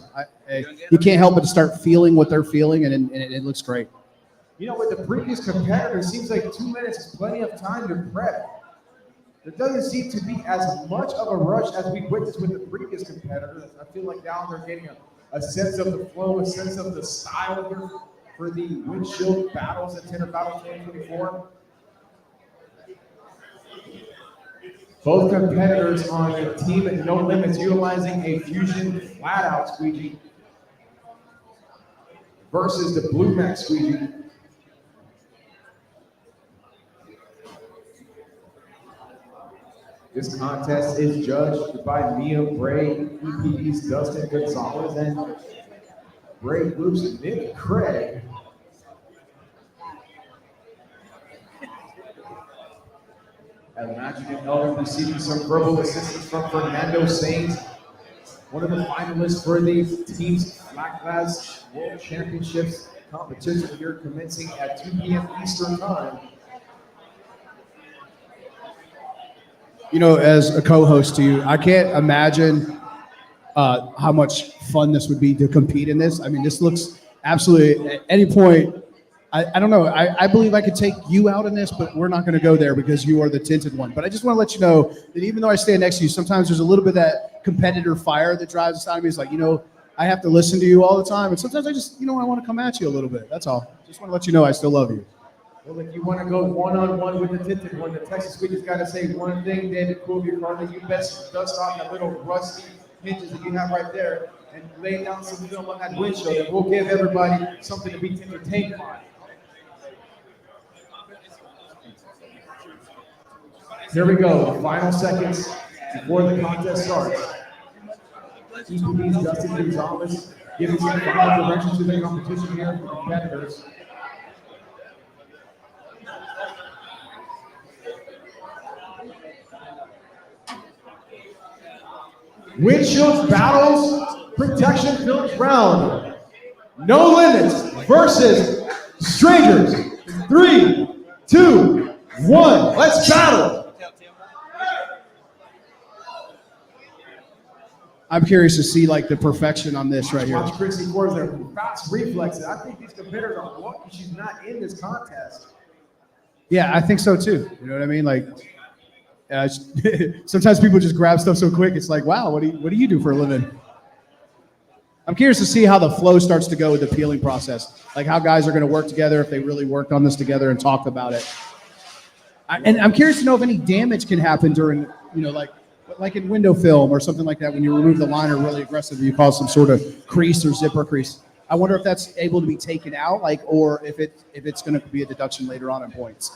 You can't help but to start feeling what they're feeling, and it looks great. With the previous competitor, it seems like 2 minutes is plenty of time to prep. There doesn't seem to be as much of a rush as we witnessed with the previous competitors. I feel like now they're getting a sense of the flow, a sense of the style here for the windshield battles at Tinter Battle 2024. Both competitors on Team No Limits utilizing a Fusion flat-out squeegee versus the Blue Max squeegee. This contest is judged by Mia Bray, EPD's Dustin Gonzalez, and Bray Group's Nick Craig. As Magic and Elvin receiving some verbal assistance from Fernando Sainz, one of the finalists for the team's Black Glass World Championships competition here commencing at 2 p.m. Eastern Time. You know, as a co-host to you, I can't imagine how much fun this would be to compete in this. I mean, this looks absolutely, at any point, I don't know. I believe I could take you out in this, but we're not going to go there because you are the tinted one. But I just want to let you know that even though I stand next to you, sometimes there's a little bit of that competitor fire that drives inside of me. It's like, you know, I have to listen to you all the time. And sometimes I just, you know, I want to come at you a little bit. That's all. Just want to let you know I still love you. Well, if you want to go one-on-one with the tinted one, the Texas Squeak has got to say one thing, David Coolby, Carly, you best dust off that little rusty hinges that you have right there and lay down some film on that windshield, and we'll give everybody something to be entertained by. Here we go, final seconds before the contest starts. EPD's Dustin Gonzalez giving some final direction to the competition here for the competitors. Windshield Battles Protection Films Round. No Limits versus Strangers. 3, 2, 1. Let's battle. I'm curious to see like the perfection on this right here. Watch Chrissy Ford's their fast reflexes. I think these competitors are lucky she's not in this contest. Yeah, I think so too. You know what I mean? Like, sometimes people just grab stuff so quick. It's like, wow, what do you do for a living? I'm curious to see how the flow starts to go with the peeling process. Like how guys are going to work together if they really worked on this together and talked about it. And I'm curious to know if any damage can happen during, you know, like in window film or something like that, when you remove the liner really aggressively, you cause some sort of crease or zipper crease. I wonder if that's able to be taken out, like, or if it's going to be a deduction later on in points.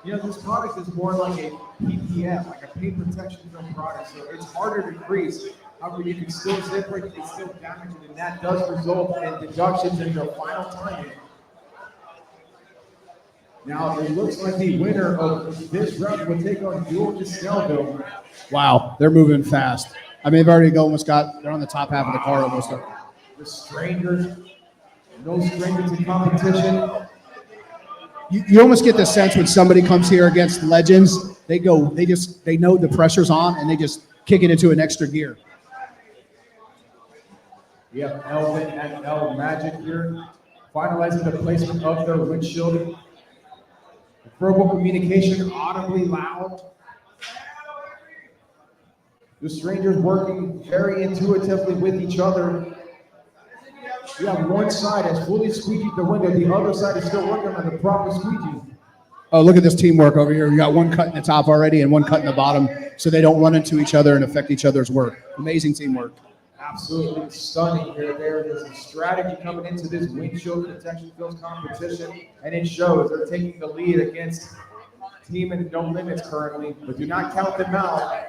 You know, this product is more like a PPF, like a paint protection film product, so it's harder to crease. However, you can still zipper it, you can still damage it, and that does result in deductions in your final timing. Now, it looks like the winner of this round will take on Duel to Snellville. Wow, they're moving fast. I mean, they've already they're on the top half of the car almost. The Strangers, no strangers in competition. You almost get the sense when somebody comes here against legends, they know the pressure's on and they just kick it into an extra gear. We have Elvin and El Magic here, finalizing the placement of their windshield. Verbal communication audibly loud. The Strangers working very intuitively with each other. We have one side has fully squeegeed the window, the other side is still working on the proper squeegee. Oh, look at this teamwork over here. We got one cut in the top already and one cut in the bottom so they don't run into each other and affect each other's work. Amazing teamwork. Absolutely stunning here. There's a strategy coming into this windshield protection films competition, and it shows. They're taking the lead against Team and No Limits currently, but do not count them out.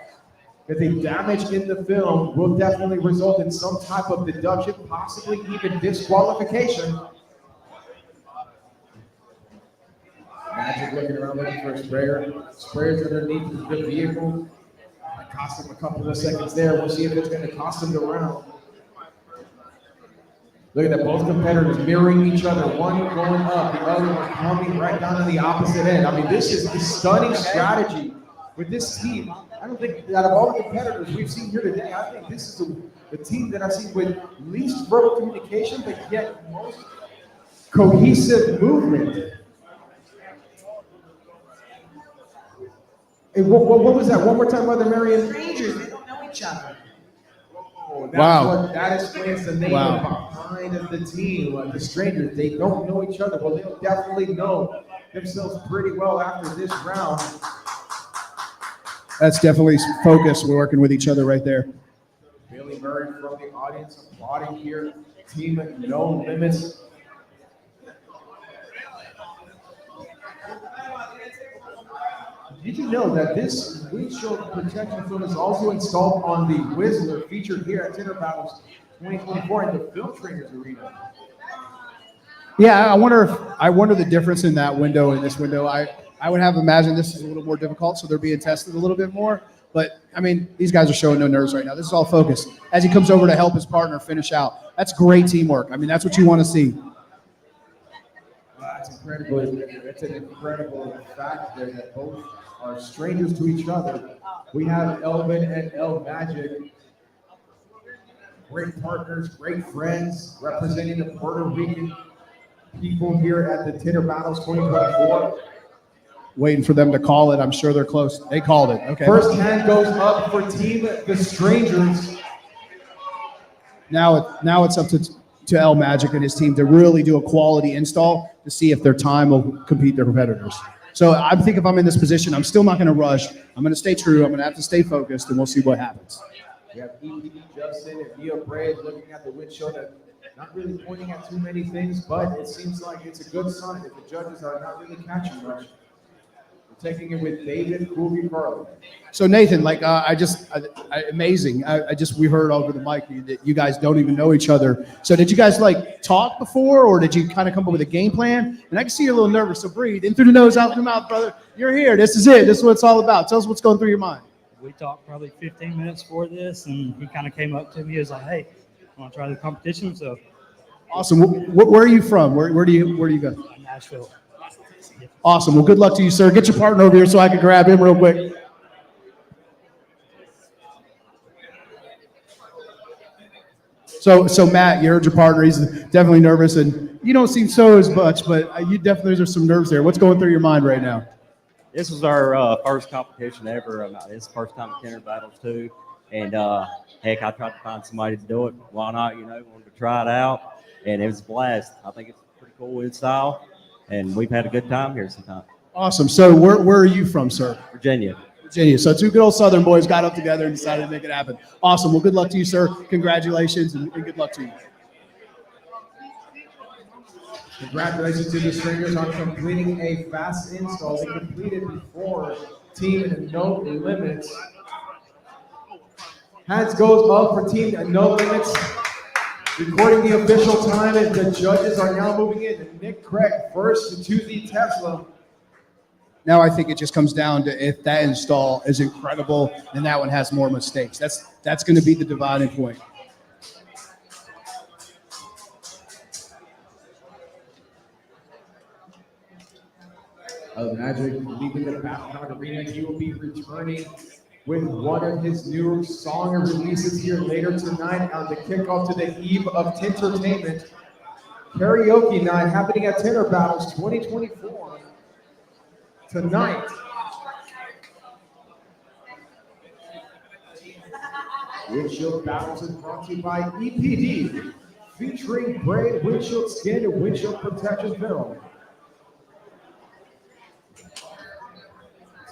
Because the damage in the film will definitely result in some type of deduction, possibly even disqualification. Magic looking around looking for a sprayer. Sprayers underneath the vehicle. It cost him a couple of seconds there. We'll see if it's going to cost him the round. Look at that, both competitors mirroring each other. One going up, the other one coming right down to the opposite end. I mean, this is a stunning strategy with this team. I don't think, out of all the competitors we've seen here today, I think this is the team that I've seen with least verbal communication, but yet most cohesive movement. Hey, what was that? One more time, Mother Marion. Strangers, they don't know each other. Oh, Wow. That explains the name behind the team. The Strangers, they don't know each other. Well, they'll definitely know themselves pretty well after this round. That's definitely focus. We're working with each other right there. Billy Murray from the audience applauding here. Team No Limits. Did you know that this windshield protection film is also installed on the Whistler featured here at Tinter Battles 2024 in the Film Trainers Arena? Yeah, I wonder the difference in that window and this window. I would have imagined this is a little more difficult, so they're being tested a little bit more. But I mean, these guys are showing no nerves right now. This is all focus as he comes over to help his partner finish out. That's great teamwork. I mean, that's what you want to see. That's incredible. It's an incredible fact there that both are strangers to each other. We have Elvin and El Magic, great partners, great friends, representing the Puerto Rican people here at the Tinter Battles 2024. Waiting for them to call it. I'm sure they're close. They called it. Okay. First hand goes up for Team The Strangers. Now it's up to El Magic and his team to really do a quality install to see if their time will compete their competitors. So I think if I'm in this position, I'm still not going to rush. I'm going to stay true. I'm going to have to stay focused, and we'll see what happens. We have EPD Justin and Mia Bray looking at the windshield and not really pointing at too many things, but it seems like it's a good sign if the judges are not really catching much. We're taking it with David Cooley Carlin. So Nathan, amazing. We heard over the mic that you guys don't even know each other. So did you guys talk before, or did you kind of come up with a game plan? And I can see you're a little nervous. So breathe in through the nose, out through the mouth, brother. You're here. This is it. This is what it's all about. Tell us what's going through your mind. We talked probably 15 minutes for this, and he kind of came up to me. He was like, "Hey, want to try the competition?" So awesome. Where are you from? Where do you go? Nashville. Awesome. Well, good luck to you, sir. Get your partner over here so I can grab him real quick. So Matt, you heard your partner. He's definitely nervous, and you don't seem so as much, but you definitely there's some nerves there. What's going through your mind right now? This was our first competition ever. It's the first time at Tinter Battles too, and heck, I tried to find somebody to do it. Why not? Wanted to try it out, and it was a blast. I think it's a pretty cool install, and we've had a good time here sometimes. Awesome. So where are you from, sir? Virginia. Virginia. So two good old Southern boys got up together and decided to make it happen. Awesome. Well, good luck to you, sir. Congratulations, and good luck to you. Congratulations to the Strangers on completing a fast install. They completed before Team No Limits. Hands goes up for Team No Limits. Recording the official time, and the judges are now moving in. Nick Craig first to the Tesla. Now I think it just comes down to if that install is incredible and that one has more mistakes. That's going to be the dividing point. Magic leaving the Battle Arena. He will be returning with one of his new song releases here later tonight on the kickoff to the eve of Tintertainment. Karaoke night happening at Tinter Battles 2024 tonight. Windshield Battles is brought to you by EPD, featuring Bray Windshield Skin and Windshield Protection Film.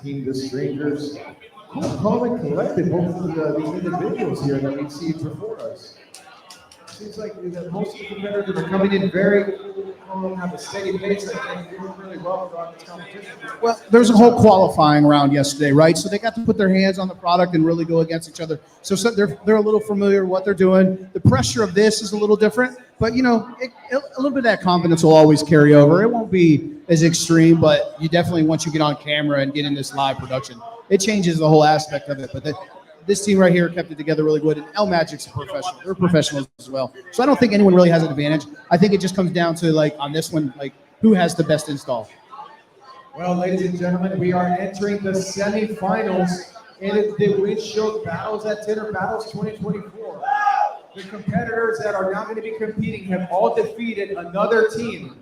Team The Strangers, cool, calm, and collected, both of the individuals here that we see before us. Seems like most of the competitors are coming in very calm, have a steady pace, and doing really well throughout this competition. Well, there's a whole qualifying round yesterday, right? So they got to put their hands on the product and really go against each other. So they're a little familiar with what they're doing. The pressure of this is a little different, but a little bit of that confidence will always carry over. It won't be as extreme, but you definitely, once you get on camera and get in this live production, it changes the whole aspect of it. But this team right here kept it together really good, and El Magic's a professional. They're professionals as well. So I don't think anyone really has an advantage. I think it just comes down to, on this one, who has the best install. Well, ladies and gentlemen, we are entering the semifinals in the Windshield Battles at Tinter Battles 2024. The competitors that are now going to be competing have all defeated another team.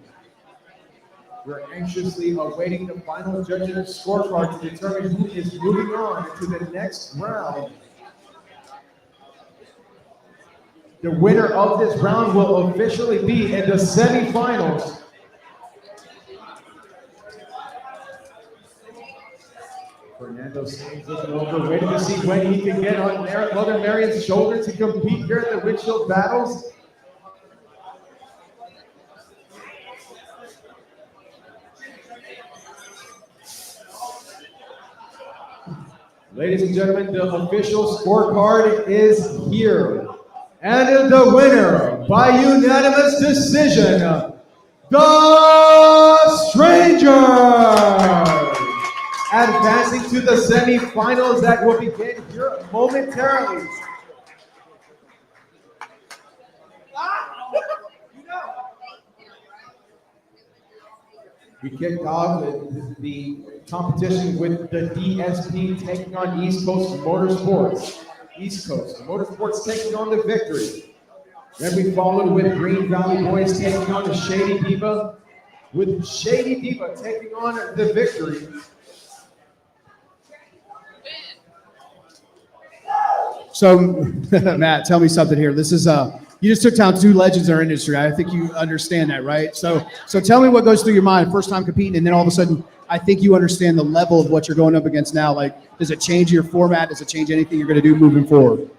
We're anxiously awaiting the final judges' scorecard to determine who is moving on to the next round. The winner of this round will officially be in the semifinals. Fernando Sainz looking over, waiting to see when he can get on Mother Marion's shoulder to compete here at the Windshield Battles. Ladies and gentlemen, the official scorecard is here. And the winner by unanimous decision, the Stranger, advancing to the semifinals that will begin here momentarily. We kicked off the competition with the DSP taking on East Coast Motorsports. East Coast Motorsports taking on the victory. Then we followed with Green Valley Boys taking on the Shady Diva, with Shady Diva taking on the victory. So, Matt, tell me something here. This is you just took down two legends in our industry. I think you understand that, right? So tell me what goes through your mind first time competing, and then all of a sudden, I think you understand the level of what you're going up against now. Like, does it change your format? Does it change anything you're going to do moving forward?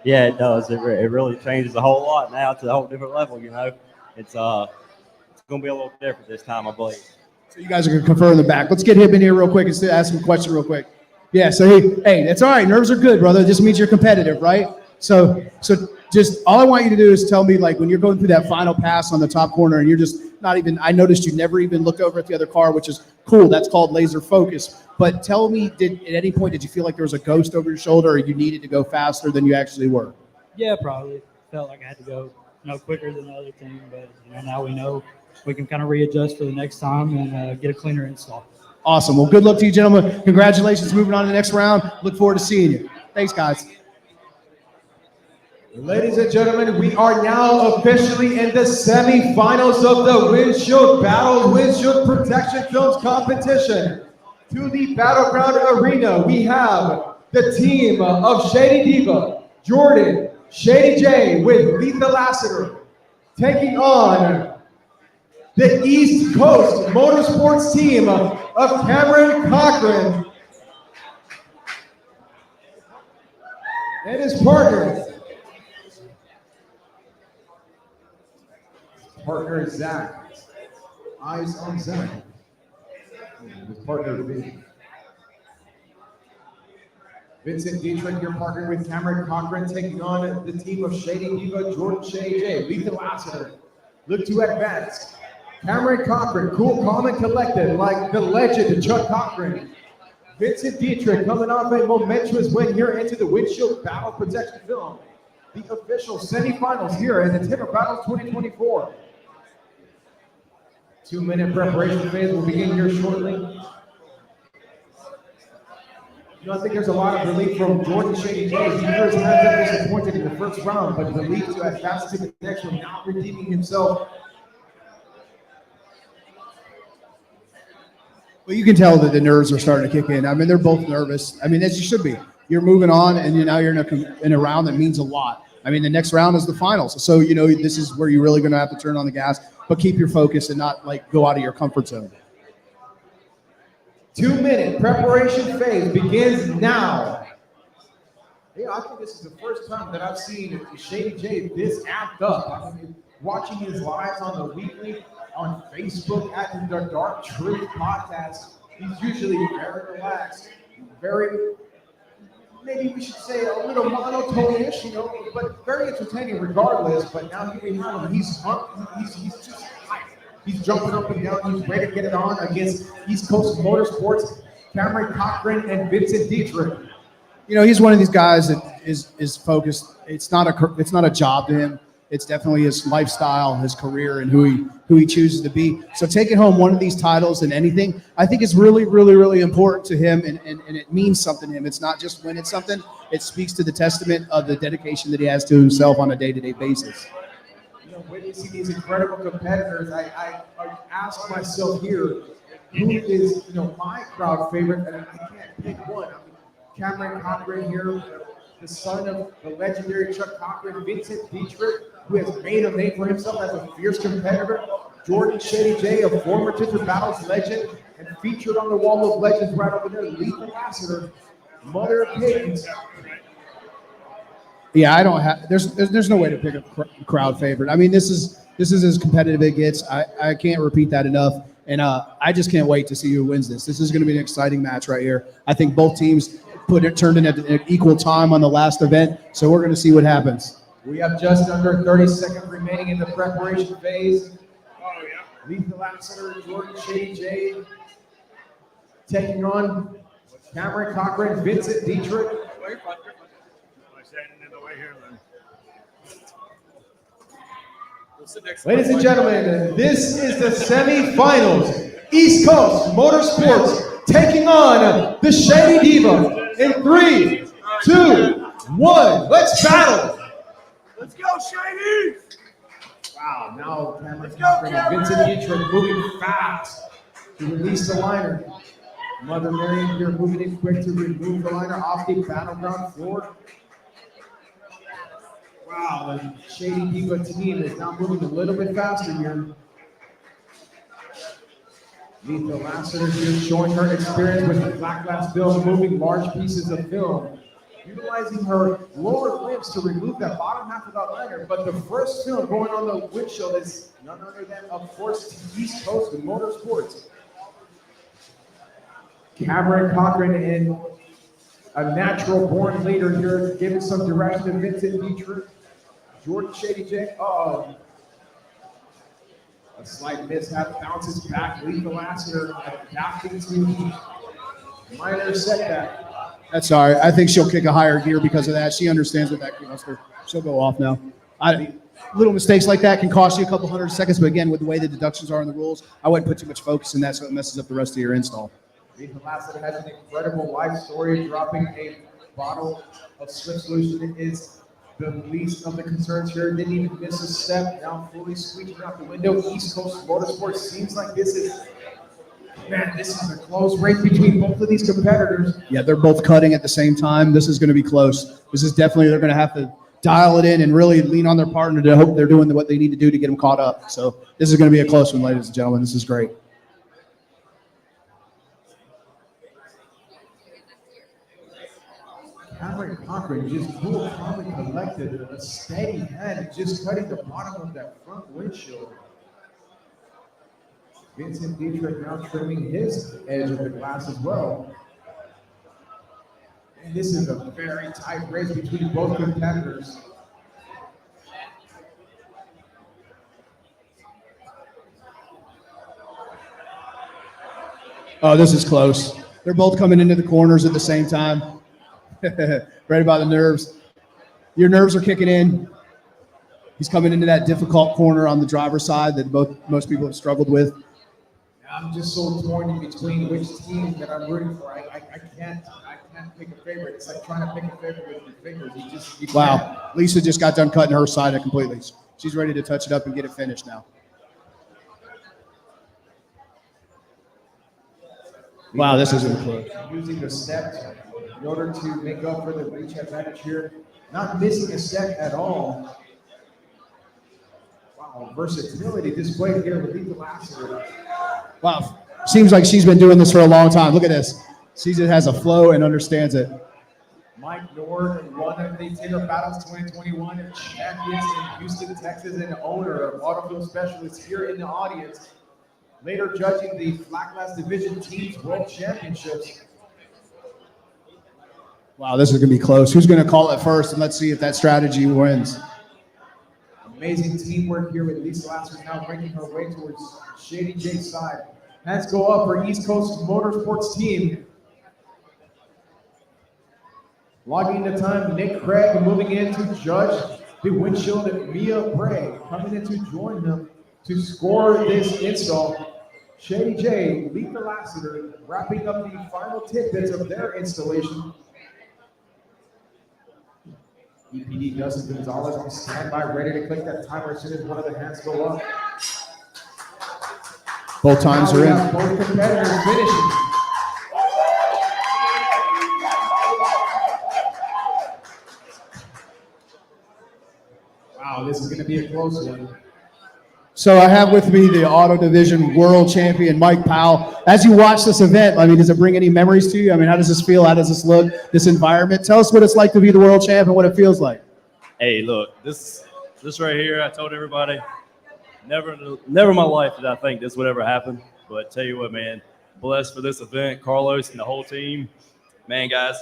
Yeah, it does. It really changes a whole lot now. It's a whole different level, you know. It's going to be a little different this time, I believe. So you guys are going to confer in the back. Let's get him in here real quick and ask him a question real quick. Yeah, so hey, that's all right. Nerves are good, brother. It just means you're competitive, right? So just all I want you to do is tell me, like, when you're going through that final pass on the top corner and you're just not even, I noticed you never even looked over at the other car, which is cool. That's called laser focus. But tell me, at any point, did you feel like there was a ghost over your shoulder or you needed to go faster than you actually were? Yeah, probably. Felt like I had to go, quicker than the other team, but now we know we can kind of readjust for the next time and get a cleaner install. Awesome. Well, good luck to you, gentlemen. Congratulations. Moving on to the next round. Look forward to seeing you. Thanks, guys. Ladies and gentlemen, we are now officially in the semifinals of the Windshield Battle Windshield Protection Films competition. To the Battleground Arena, we have the team of Shady Diva, Jordan, Shady J with Lethal Lassiter, taking on the East Coast Motorsports team of Cameron Cochran and his partner. Partner Zach. Eyes on Zach. His partner Vincent Dietrich, your partner with Cameron Cochran, taking on the team of Shady Diva, Jordan Shady J. Lethal Lassiter. Look to advance. Cameron Cochran, cool, calm, and collected, like the legend Chuck Cochran. Vincent Dietrich coming off a momentous win here into the Windshield Battle Protection Film. The official semifinals here in the Tinter Battles 2024. 2-minute preparation phase will begin here shortly. I think there's a lot of relief from Jordan Shady J. He was disappointed in the first round, but relief to advance to the next one, now redeeming himself. Well, you can tell that the nerves are starting to kick in. I mean, they're both nervous. I mean, as you should be. You're moving on, and now you're in a round that means a lot. I mean, the next round is the finals. So, this is where you're really going to have to turn on the gas, but keep your focus and not, go out of your comfort zone. 2-minute preparation phase begins now. Yeah, I think this is the first time that I've seen Shady J this amped up. I mean, watching his lives on the weekly, on Facebook, at the Dark Truth podcast, he's usually very relaxed, maybe we should say a little monotone-ish, but very entertaining regardless. But now here we have him. He's just hyped. He's jumping up and down. He's ready to get it on against East Coast Motorsports, Cameron Cochran and Vincent Dietrich. He's one of these guys that is focused. It's not a job to him. It's definitely his lifestyle, his career, and who he chooses to be. So taking home one of these titles and anything, I think is really, really, really important to him, and it means something to him. It's not just winning something. It speaks to the testament of the dedication that he has to himself on a day-to-day basis. Witnessing these incredible competitors, I ask myself here, who is my crowd favorite, and I can't pick one. I mean, Cameron Cochran here, the son of the legendary Chuck Cochran, Vincent Dietrich, who has made a name for himself as a fierce competitor, Jordan Shady J, a former Tinter Battles legend, and featured on the Wall of Legends right over there, Lethal Lassiter, mother of kittens. Yeah, I don't have. There's no way to pick a crowd favorite. I mean, this is as competitive as it gets. I can't repeat that enough, and I just can't wait to see who wins this. This is going to be an exciting match right here. I think both teams turned in an equal time on the last event. So we're going to see what happens. We have just under 30 seconds remaining in the preparation phase. Lethal Lassiter, Jordan Shady J, taking on Cameron Cochran, Vincent Dietrich. Ladies and gentlemen, this is the semifinals. East Coast Motorsports taking on the Shady Diva in 3, 2, 1. Let's battle. Let's go, Shady! Wow, now Cameron Cochran and Vincent Dietrich moving fast to release the liner. Mother Mary here moving in quick to remove the liner off the battleground floor. Wow, the Shady Diva team is now moving a little bit faster here. Lethal Lassiter here showing her experience with the flat glass film, moving large pieces of film, utilizing her lower limbs to remove that bottom half of that liner. But the first film going on the windshield is none other than, of course, East Coast Motorsports. Cameron Cochran in a natural born leader here, giving some direction to Vincent Dietrich. Jordan Shady J. A slight mishap, bounces back. Lethal Lassiter adapting to minor setback. That's all right. I think she'll kick a higher gear because of that. She understands what that costs her. She'll go off now. Little mistakes like that can cost you a couple hundred seconds, but again, with the way the deductions are in the rules, I wouldn't put too much focus in that so it messes up the rest of your install. Lethal Lassiter has an incredible life story, dropping a bottle of slip solution. It is the least of the concerns here. Didn't even miss a step. Now fully squeaking out the window. East Coast Motorsports seems like this is a close race between both of these competitors. Yeah, they're both cutting at the same time. This is going to be close. This is definitely, they're going to have to dial it in and really lean on their partner to hope they're doing what they need to do to get them caught up. So this is going to be a close one, ladies and gentlemen. This is great. Cameron Cochran just cool, calm, and collected, a steady hand, just cutting the bottom of that front windshield. Vincent Dietrich now trimming his edge of the glass as well. And this is a very tight race between both competitors. Oh, this is close. They're both coming into the corners at the same time. Right about the nerves. Your nerves are kicking in. He's coming into that difficult corner on the driver's side that most people have struggled with. I'm just so torn in between which team that I'm rooting for. I can't pick a favorite. It's like trying to pick a favorite with your fingers. You Wow. can't. Lisa just got done cutting her side completely. She's ready to touch it up and get it finished now. Wow, this isn't close. Using the step in order to make up for the reach advantage here. Not missing a step at all. Wow, versatility displayed here with Lethal Lassiter. Wow, seems like she's been doing this for a long time. Look at this. She just has a flow and understands it. Mike Nord, one of the Tinter Battles 2021 champions in Houston, Texas, and owner of Autofield Specialists here in the audience. Later judging the Flat Glass Division Teams World Championships. Wow, this is going to be close. Who's going to call it first? And let's see if that strategy wins. Amazing teamwork here with Lisa Lassiter now making her way towards Shady J's side. Hands go up for East Coast Motorsports team. Logging the time, Nick Craig moving in to judge the windshield, and Mia Bray coming in to join him to score this install. Shady J, Lethal Lassiter wrapping up the final tidbits of their installation. EPD Dustin Gonzalez on standby, ready to click that timer as soon as one of the hands go up. Both times are in. Both competitors finishing. Wow, this is going to be a close one. So I have with me the Auto Division World Champion, Mike Powell. As you watch this event, I mean, does it bring any memories to you? I mean, how does this feel? How does this look, this environment? Tell us what it's like to be the world champ and what it feels like. Hey, look, this right here, I told everybody, never in my life did I think this would ever happen. But tell you what, man, blessed for this event, Carlos and the whole team. Man, guys,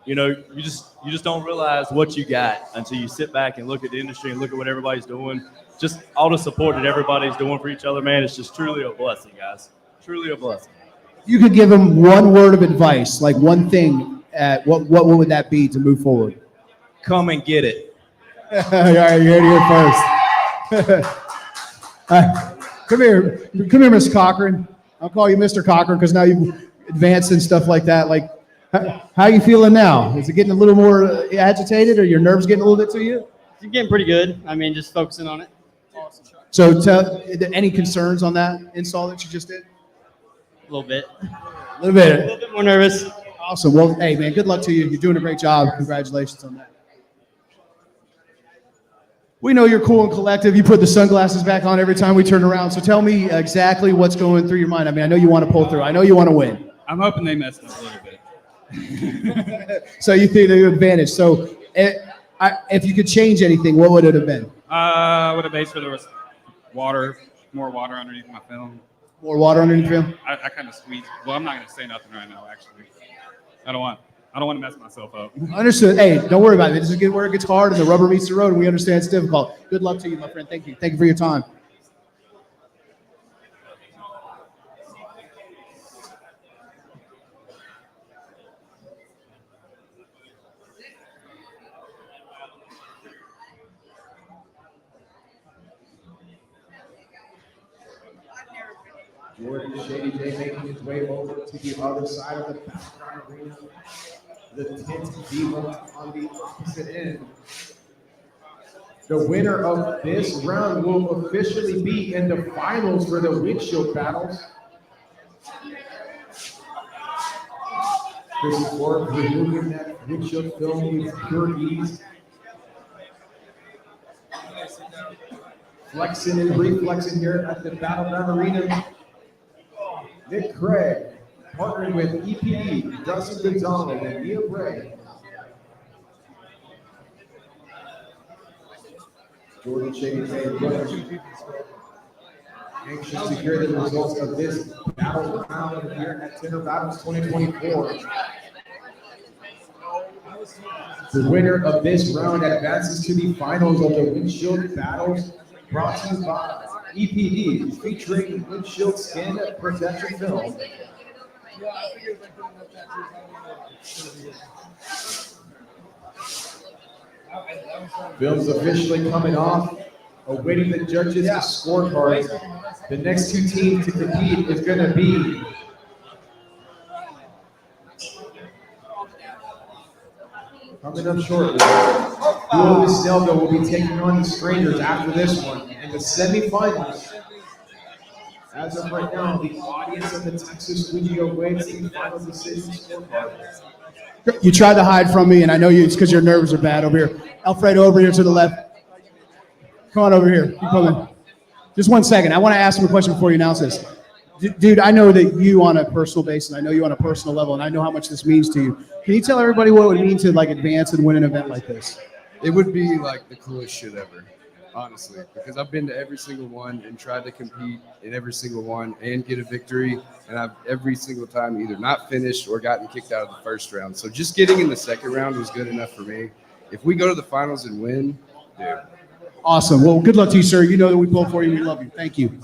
you know, you just don't realize what you got until you sit back and look at the industry and look at what everybody's doing. Just all the support that everybody's doing for each other, man. It's just truly a blessing, guys. Truly a blessing. You could give them one word of advice, like one thing. What would that be to move forward? Come and get it. All right, you heard it here first. Come here, Mr. Cochran. I'll call you Mr. Cochran because now you've advanced and stuff like that. Like, how are you feeling now? Is it getting a little more agitated, or your nerves getting a little bit to you? It's getting pretty good. I mean, just focusing on it. So, any concerns on that install that you just did? A little bit. A little bit. A little bit more nervous. Awesome. Well, hey, man, good luck to you. You're doing a great job. Congratulations on that. We know you're cool and collective. You put the sunglasses back on every time we turn around. So tell me exactly what's going through your mind. I mean, I know you want to pull through. I know you want to win. I'm hoping they messed up a little bit. So you think they're advantage. So if you could change anything, what would it have been? I would have made sure there was more water underneath my film. More water underneath film? I kind of squeezed. Well, I'm not going to say nothing right now, actually. I don't want to mess myself up. Understood. Hey, don't worry about it. This is where it gets hard and the rubber meets the road, and we understand it's difficult. Good luck to you, my friend. Thank you. Thank you for your time. Jordan Shady J making his way over to the other side of the background arena. The Tinter Diva on the opposite end. The winner of this round will officially be in the finals for the Windshield battles. Chris Ford removing that windshield film with pure ease. Flexing and reflexing here at the Battleground Arena. Nick Craig, partnering with EPD, Dustin Gonzalez, and Mia Bray. Jordan Shady J, anxious to hear the results of this battle round here at Tinter Battles 2024. The winner of this round advances to the finals of the Windshield Battles, brought to you by EPD, featuring windshield skin protection film. Film's officially coming off, awaiting the judges' scorecards. The next two teams to compete is going to be coming up shortly. Diva Snellville will be taking on the Strangers after this one. And the semifinals, as of right now, the audience of the Texas Studio awaits the final decision scorecard. You tried to hide from me, and I know it's because your nerves are bad over here. Alfredo over here to the left. Come on over here. Keep coming. Just 1 second. I want to ask him a question before you announce this. Dude, I know that you on a personal basis, I know you on a personal level, and I know how much this means to you. Can you tell everybody what it would mean to like advance and win an event like this? It would be like the coolest shit ever, honestly, because I've been to every single one and tried to compete in every single one and get a victory, and I've every single time either not finished or gotten kicked out of the first round. So just getting in the second round was good enough for me. If we go to the finals and win, dude. Awesome. Well, good luck to you, sir. You know that we pull for you. We love you. Thank you.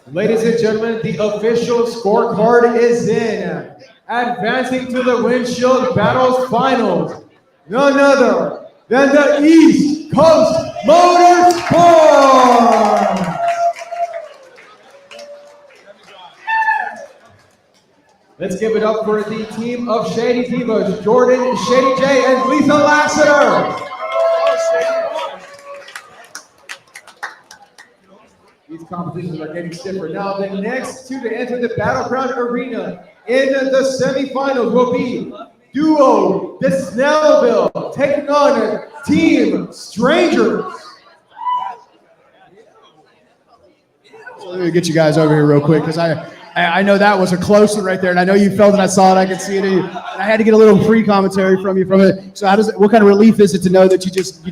Ladies and gentlemen, the official scorecard is in. Advancing to the Windshield Battles Finals, none other than the East Coast Motorsport. Let's give it up for the team of Shady Divas, Jordan Shady J and Lisa Lassiter. These competitions are getting stiffer. Now, the next two to enter the Battleground Arena in the semifinals will be Duo the Snellville taking on Team Strangers. So let me get you guys over here real quick because I know that was a close one right there, and I know you felt it. I saw it. I could see it. And I had to get a little free commentary from you from it. So what kind of relief is it to know that you just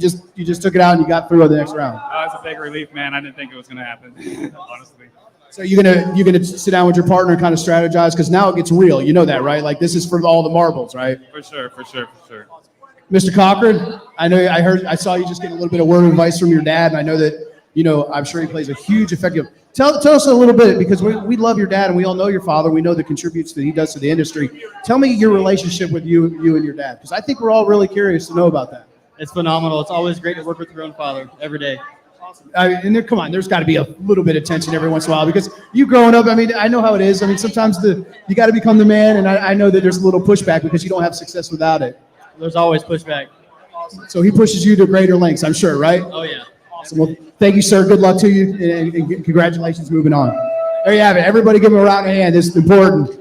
took it out and you got through the next round? It's a big relief, man. I didn't think it was going to happen, honestly. So you're gonna sit down with your partner and kind of strategize because now it gets real. You know that, right? Like this is for all the marbles, right? For sure. Mr. Cochran, I saw you just get a little bit of word of advice from your dad, and I know that, I'm sure he plays a huge effective. Tell us a little bit, because we love your dad and we all know your father. We know the contributes that he does to the industry. Tell me your relationship with you and your dad, because I think we're all really curious to know about that. It's phenomenal. It's always great to work with your own father every day. Come on, there's got to be a little bit of tension every once in a while, because you growing up, I know how it is. Sometimes you got to become the man, and I know that there's a little pushback because you don't have success without it. There's always pushback. So he pushes you to greater lengths, I'm sure, right? Oh, yeah. Awesome. Well, thank you, sir. Good luck to you, and congratulations moving on. There you have it. Everybody give him a round of hand. This is important.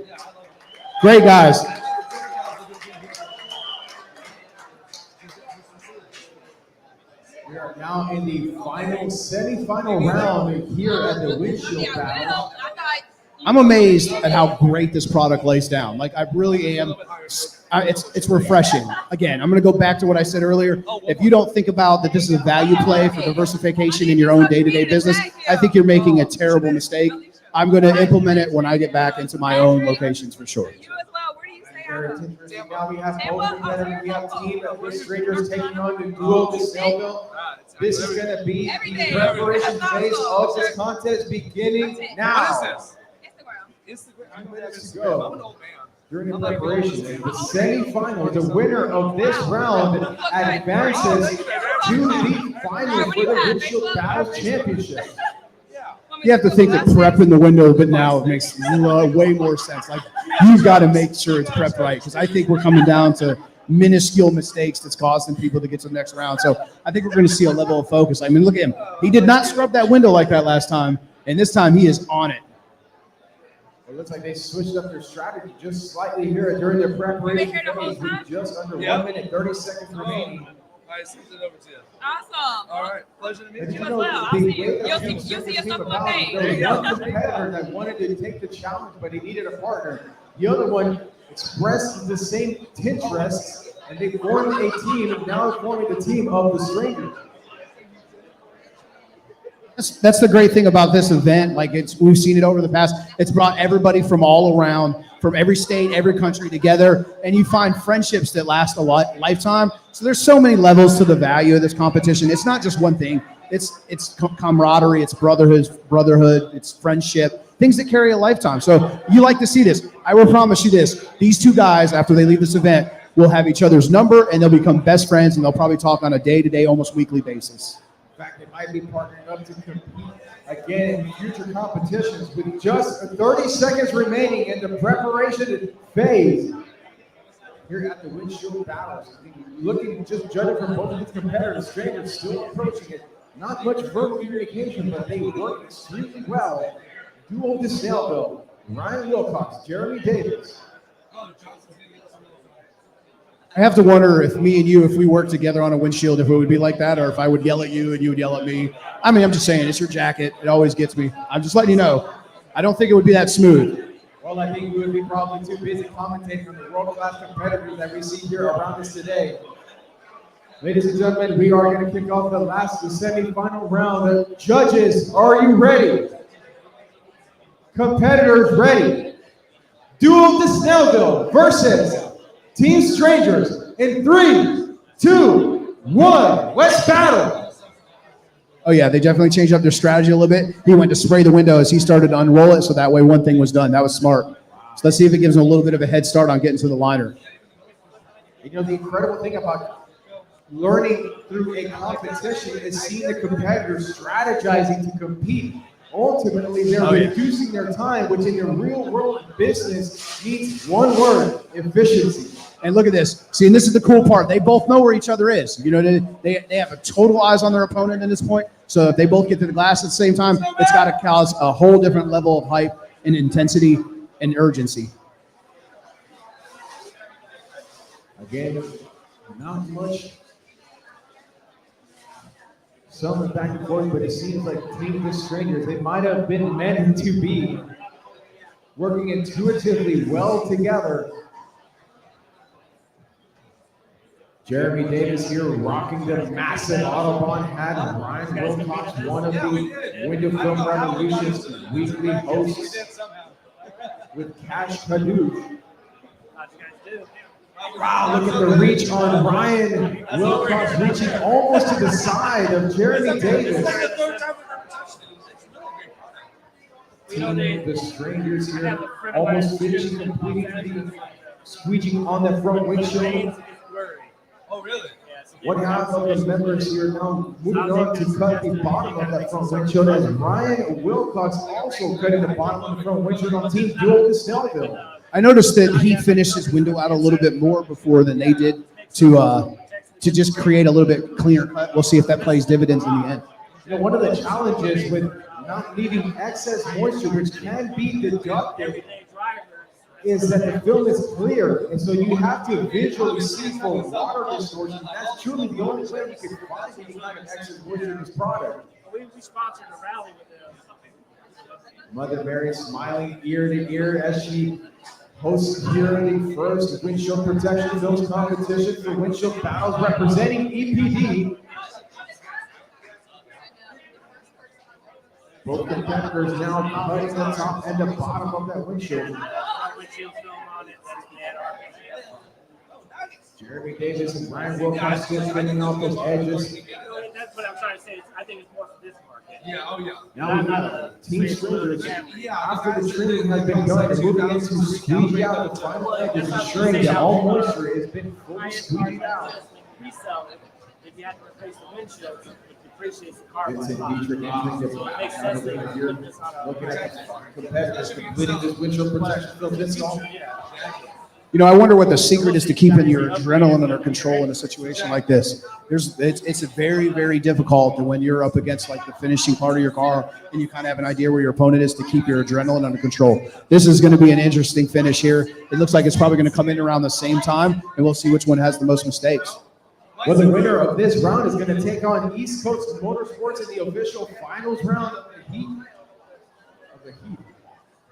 Great, guys. We are now in the semifinal round here at the Windshield battle. I'm amazed at how great this product lays down. Like, I really am. It's refreshing. Again, I'm going to go back to what I said earlier. If you don't think about that this is a value play for diversification in your own day-to-day business, I think you're making a terrible mistake. I'm going to implement it when I get back into my own locations for sure. Now we have both competitors. We have team of Strangers taking on the duo of Snellville. This is going to be the preparation phase of this contest beginning now. Instagram. 2 minutes to go. During the preparation, in the semifinal, the winner of this round advances to the final for the Windshield Battle Championship. You have to think that prep in the window, but now it makes way more sense. Like, you've got to make sure it's prepped right, because I think we're coming down to minuscule mistakes that's causing people to get to the next round. So I think we're going to see a level of focus. Look at him. He did not scrub that window like that last time, and this time he is on it. It looks like they switched up their strategy just slightly here during their preparation phase with just under 1 minute 30 seconds remaining. All right, send it over to you. Awesome. All right, pleasure to meet you. You as well. I'll see you. You'll see yourself one day. There was one competitor that wanted to take the challenge, but he needed a partner. The other one expressed the same interests, and they formed a team, and now they're forming the team of the Strangers. That's the great thing about this event. We've seen it over the past. It's brought everybody from all around, from every state, every country together, and you find friendships that last a lifetime. So there's so many levels to the value of this competition. It's not just one thing. It's camaraderie, it's brotherhood, it's friendship, things that carry a lifetime. So you like to see this. I will promise you this. These two guys, after they leave this event, will have each other's number, and they'll become best friends, and they'll probably talk on a day-to-day, almost weekly basis. In fact, they might be partnering up to compete again in future competitions with just 30 seconds remaining in the preparation phase. Here at the Windshield Battles, looking, just judging from both of these competitors, Strangers still approaching it. Not much verbal communication, but they work extremely well. Duo de Snellville, Ryan Wilcox, Jeremy Davis. I have to wonder if me and you, if we worked together on a windshield, if it would be like that, or if I would yell at you and you would yell at me. I'm just saying, it's your jacket. It always gets me. I'm just letting you know. I don't think it would be that smooth. Well, I think we would be probably too busy commentating on the world-class competitors that we see here around us today. Ladies and gentlemen, we are going to kick off the semi-final round. Judges, are you ready? Competitors ready? Duo de Snellville versus Team Strangers in 3, 2, 1. Let's battle. Oh yeah, they definitely changed up their strategy a little bit. He went to spray the window as he started to unroll it, so that way one thing was done. That was smart. So let's see if it gives him a little bit of a head start on getting to the liner. The incredible thing about learning through a competition is seeing the competitors strategizing to compete. Ultimately, they're reducing their time, which in the real world business means one word: efficiency. And look at this. See, and this is the cool part. They both know where each other is. They have a total eyes on their opponent at this point. So if they both get to the glass at the same time, it's got to cause a whole different level of hype and intensity and urgency. Again, not much. Some back and forth, but it seems like Team the Strangers, they might have been meant to be working intuitively well together. Jeremy Davis here rocking the massive Autobahn hat. Ryan Wilcox, one of the Window Film Revolution's weekly hosts with Cash Kadoosh. Wow, look at the reach on Ryan Wilcox, reaching almost to the side of Jeremy Davis. The strangers here almost finishing completing the squeegee on the front windshield. Oh, really? What half of the members here now moving on to cut the bottom of that front windshield as Ryan Wilcox also cutting the bottom of the front windshield on Team Duo to Snellville. I noticed that he finished his window out a little bit more before than they did to just create a little bit cleaner cut. We'll see if that plays dividends in the end. You know, one of the challenges with not leaving excess moisture, which can be deductive, is that the film is clear, and so you have to visually see for water distortion. That's truly the only way you can find any kind of excess moisture in this product. We sponsored a rally with them. Mother Mary smiling ear to ear as she hosts here the first windshield protection films competition for windshield battles representing EPD. Both competitors now cutting the top and the bottom of that windshield. Jeremy Davis and Ryan Wilcox still spinning off those edges. That's what I'm trying to say. I think it's more for this market. Yeah, oh yeah. Now, Team Strangers, after the trimming has been done, are moving into squeegee out the final edges, ensuring that all moisture has been fully squeezed out. Resell it. If you have to replace the windshield, it depreciates the car. Vincent Dietrich entering this battle over here, looking at the competitors completing this windshield protection film install. You know, I wonder what the secret is to keeping your adrenaline under control in a situation like this. It's a very, very difficult when you're up against like the finishing part of your car and you kind of have an idea where your opponent is to keep your adrenaline under control. This is going to be an interesting finish here. It looks like it's probably going to come in around the same time, and we'll see which one has the most mistakes. Well, the winner of this round is going to take on East Coast Motorsports in the official finals round of the heat.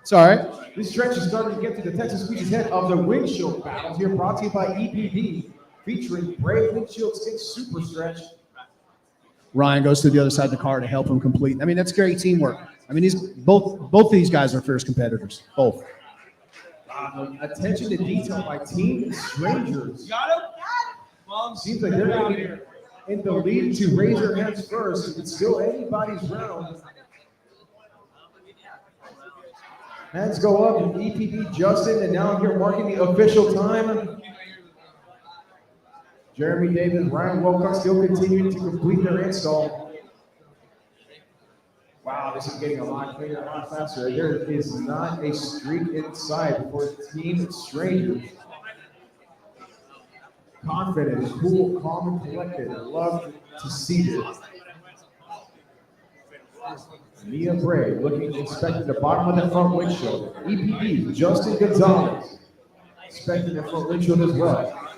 It's all right. This stretch is starting to get to the Texas Squeegee's head of the windshield battles here, brought to you by EPD, featuring Brave Windshield Stick Super Stretch. Ryan goes to the other side of the car to help him complete. I mean, that's great teamwork. I mean, both of these guys are fierce competitors. Both. Attention to detail by Team Strangers. Got him? Seems like they're going to be in the lead to raise their hands first. It's still anybody's round. Hands go up, and EPD Justin, and now here marking the official time. Jeremy Davis, Ryan Wilcox still continuing to complete their install. Wow, this is getting a lot cleaner, a lot faster. There is not a streak inside for Team Strangers. Confident, cool, calm, and collected. I love to see this. Mia Bray looking to inspect the bottom of the front windshield. EPD, Justin Gonzalez, inspecting the front windshield as well.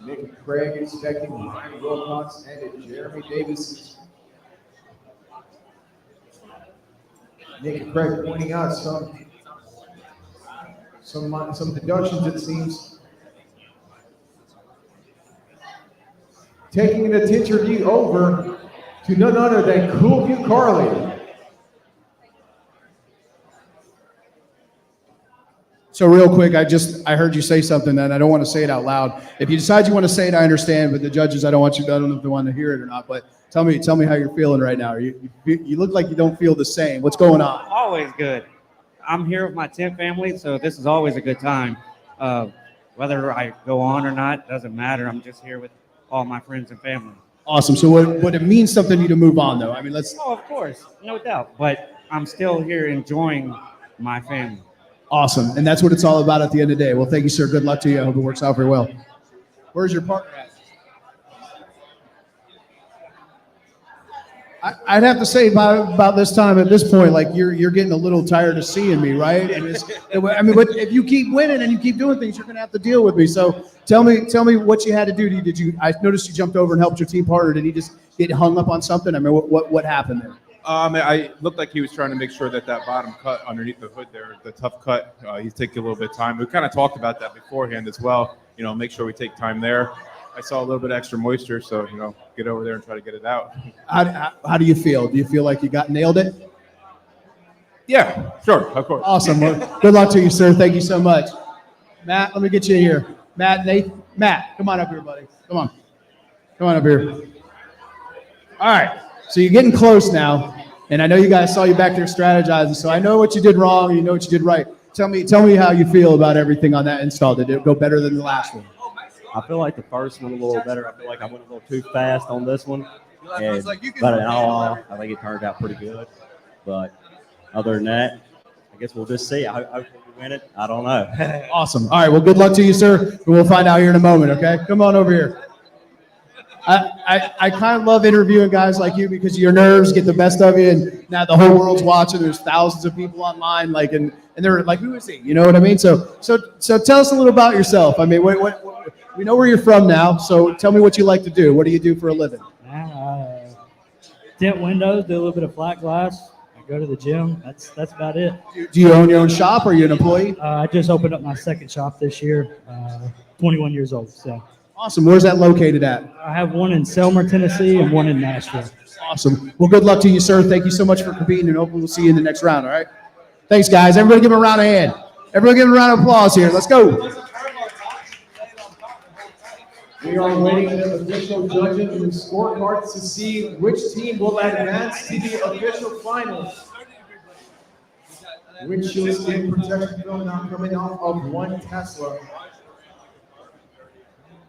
Nick and Craig inspecting Ryan Wilcox and Jeremy Davis. Nick and Craig pointing out some deductions, it seems. Taking the Tinter view over to none other than Cool View Carly. So real quick, I heard you say something and I don't want to say it out loud. If you decide you want to say it, I understand, but the judges, I don't know if they want to hear it or not, but tell me how you're feeling right now. You look like you don't feel the same. What's going on? Always good. I'm here with my tent family, so this is always a good time. Whether I go on or not, doesn't matter. I'm just here with all my friends and family. Awesome. So what it means something to you to move on, though. I mean, Oh, of course, no doubt. But I'm still here enjoying my family. Awesome. And that's what it's all about at the end of the day. Well, thank you, sir. Good luck to you. I hope it works out very well. Where's your partner at? I'd have to say about this time at this point, like you're getting a little tired of seeing me, right? But if you keep winning and you keep doing things, you're going to have to deal with me. So tell me what you had to do. I noticed you jumped over and helped your team partner. Did he just get hung up on something? I mean, what happened there? I looked like he was trying to make sure that bottom cut underneath the hood there, the tough cut, he's taking a little bit of time. We kind of talked about that beforehand as well. Make sure we take time there. I saw a little bit of extra moisture, so get over there and try to get it out. How do you feel? Do you feel like you nailed it? Yeah, sure, of course. Awesome. Well, good luck to you, sir. Thank you so much. Matt, let me get you here. Matt, come on up here, buddy. Come on up here. All right. So you're getting close now, and I know you guys saw you back there strategizing. So I know what you did wrong, and you know what you did right. Tell me how you feel about everything on that install. Did it go better than the last one? I feel like the first one a little better. I feel like I went a little too fast on this one. But in all, I think it turned out pretty good. But other than that, I guess we'll just see. I hope we win it. I don't know. Awesome. All right. Well, good luck to you, sir. And we'll find out here in a moment, okay? Come on over here. I kind of love interviewing guys like you because your nerves get the best of you, and now the whole world's watching. There's thousands of people online, and they're like, "Who is he?" You know what I mean? So tell us a little about yourself. I mean, we know where you're from now, so tell me what you like to do. What do you do for a living? Tint windows, do a little bit of flat glass. I go to the gym. That's about it. Do you own your own shop, or are you an employee? I just opened up my second shop this year. 21 years old. So. Awesome. Where's that located at? I have one in Selmer, Tennessee, and one in Nashville. Awesome. Well, good luck to you, sir. Thank you so much for competing, and hopefully we'll see you in the next round, all right? Thanks, guys. Everybody give him a round of hand. Everybody give him a round of applause here. Let's go. We are waiting the official judges and scorecards to see which team will advance to the official finals. Windshield skin protection film now coming off of 1 Tesla.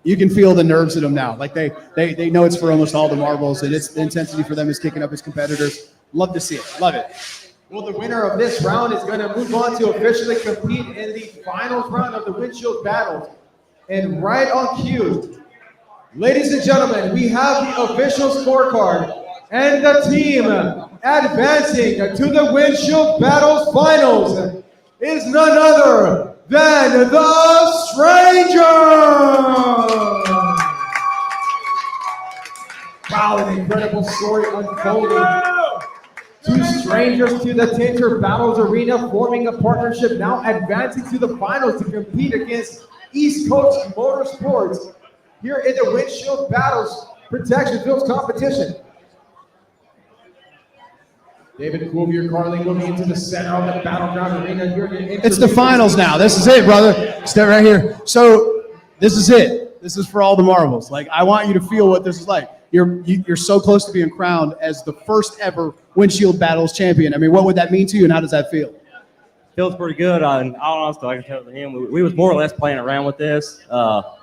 You can feel the nerves in them now. Like they know it's for almost all the marbles, and it's the intensity for them is kicking up as competitors. Love to see it. Love it. Well, the winner of this round is going to move on to officially compete in the finals round of the Windshield Battles. And right on cue, ladies and gentlemen, we have the official scorecard, and the team advancing to the Windshield Battles finals is none other than the Stranger! Wow, an incredible story unfolding. 2 strangers to the Tinter Battles Arena, forming a partnership, now advancing to the finals to compete against East Coast Motorsports here in the Windshield Battles Protection Fields competition. David Couvier Carly moving into the center of the battleground arena here. It's the finals now. This is it, brother. Step right here. So this is it. This is for all the marbles. Like, I want you to feel what this is like. You're so close to being crowned as the first ever Windshield Battles champion. I mean, what would that mean to you, and how does that feel? Feels pretty good. In all honesty, I can tell him we was more or less playing around with this.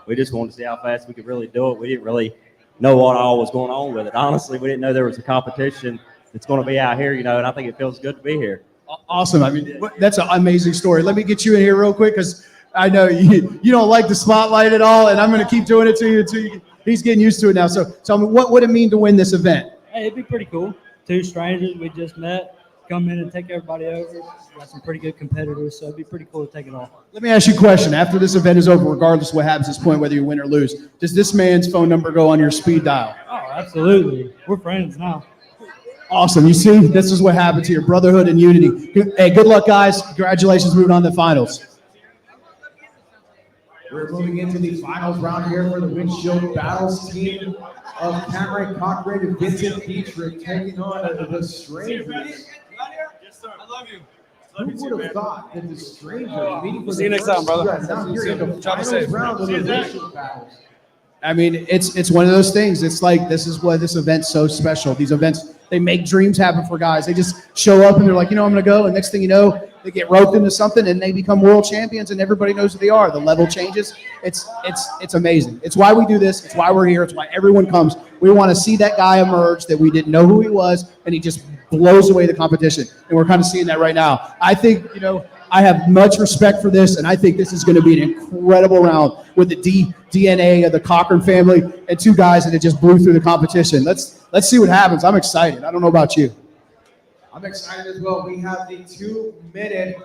We just wanted to see how fast we could really do it. We didn't really know what all was going on with it. Honestly, we didn't know there was a competition that's going to be out here, and I think it feels good to be here. Awesome. I mean, that's an amazing story. Let me get you in here real quick because I know you don't like the spotlight at all, and I'm going to keep doing it to you until he's getting used to it now. So tell me, what would it mean to win this event? Hey, it'd be pretty cool. 2 strangers we just met, come in and take everybody over. Got some pretty good competitors, so it'd be pretty cool to take it all. Let me ask you a question. After this event is over, regardless of what happens at this point, whether you win or lose, does this man's phone number go on your speed dial? Oh, absolutely. We're friends now. Awesome. You see, this is what happens here, brotherhood and unity. Hey, good luck, guys. Congratulations moving on to the finals. We're moving into the finals round here for the Windshield Battles team of Cameron Cochran and Vincent Dietrich taking on the Strangers. Yes, sir. I love you. Who would have thought that the Strangers meeting for See you the next time, first brother. time here in the Drive finals safe. round of the Windshield Battles? I mean, it's one of those things. It's like, this is why this event's so special. These events, they make dreams happen for guys. They just show up and they're like, I'm going to go. And next thing you know, they get roped into something and they become world champions and everybody knows who they are. The level changes. It's amazing. It's why we do this. It's why we're here. It's why everyone comes. We want to see that guy emerge that we didn't know who he was, and he just blows away the competition. And we're kind of seeing that right now. I think, I have much respect for this, and I think this is going to be an incredible round with the DNA of the Cochran family and 2 guys that just blew through the competition. Let's see what happens. I'm excited. I don't know about you. I'm excited as well. We have the 2-minute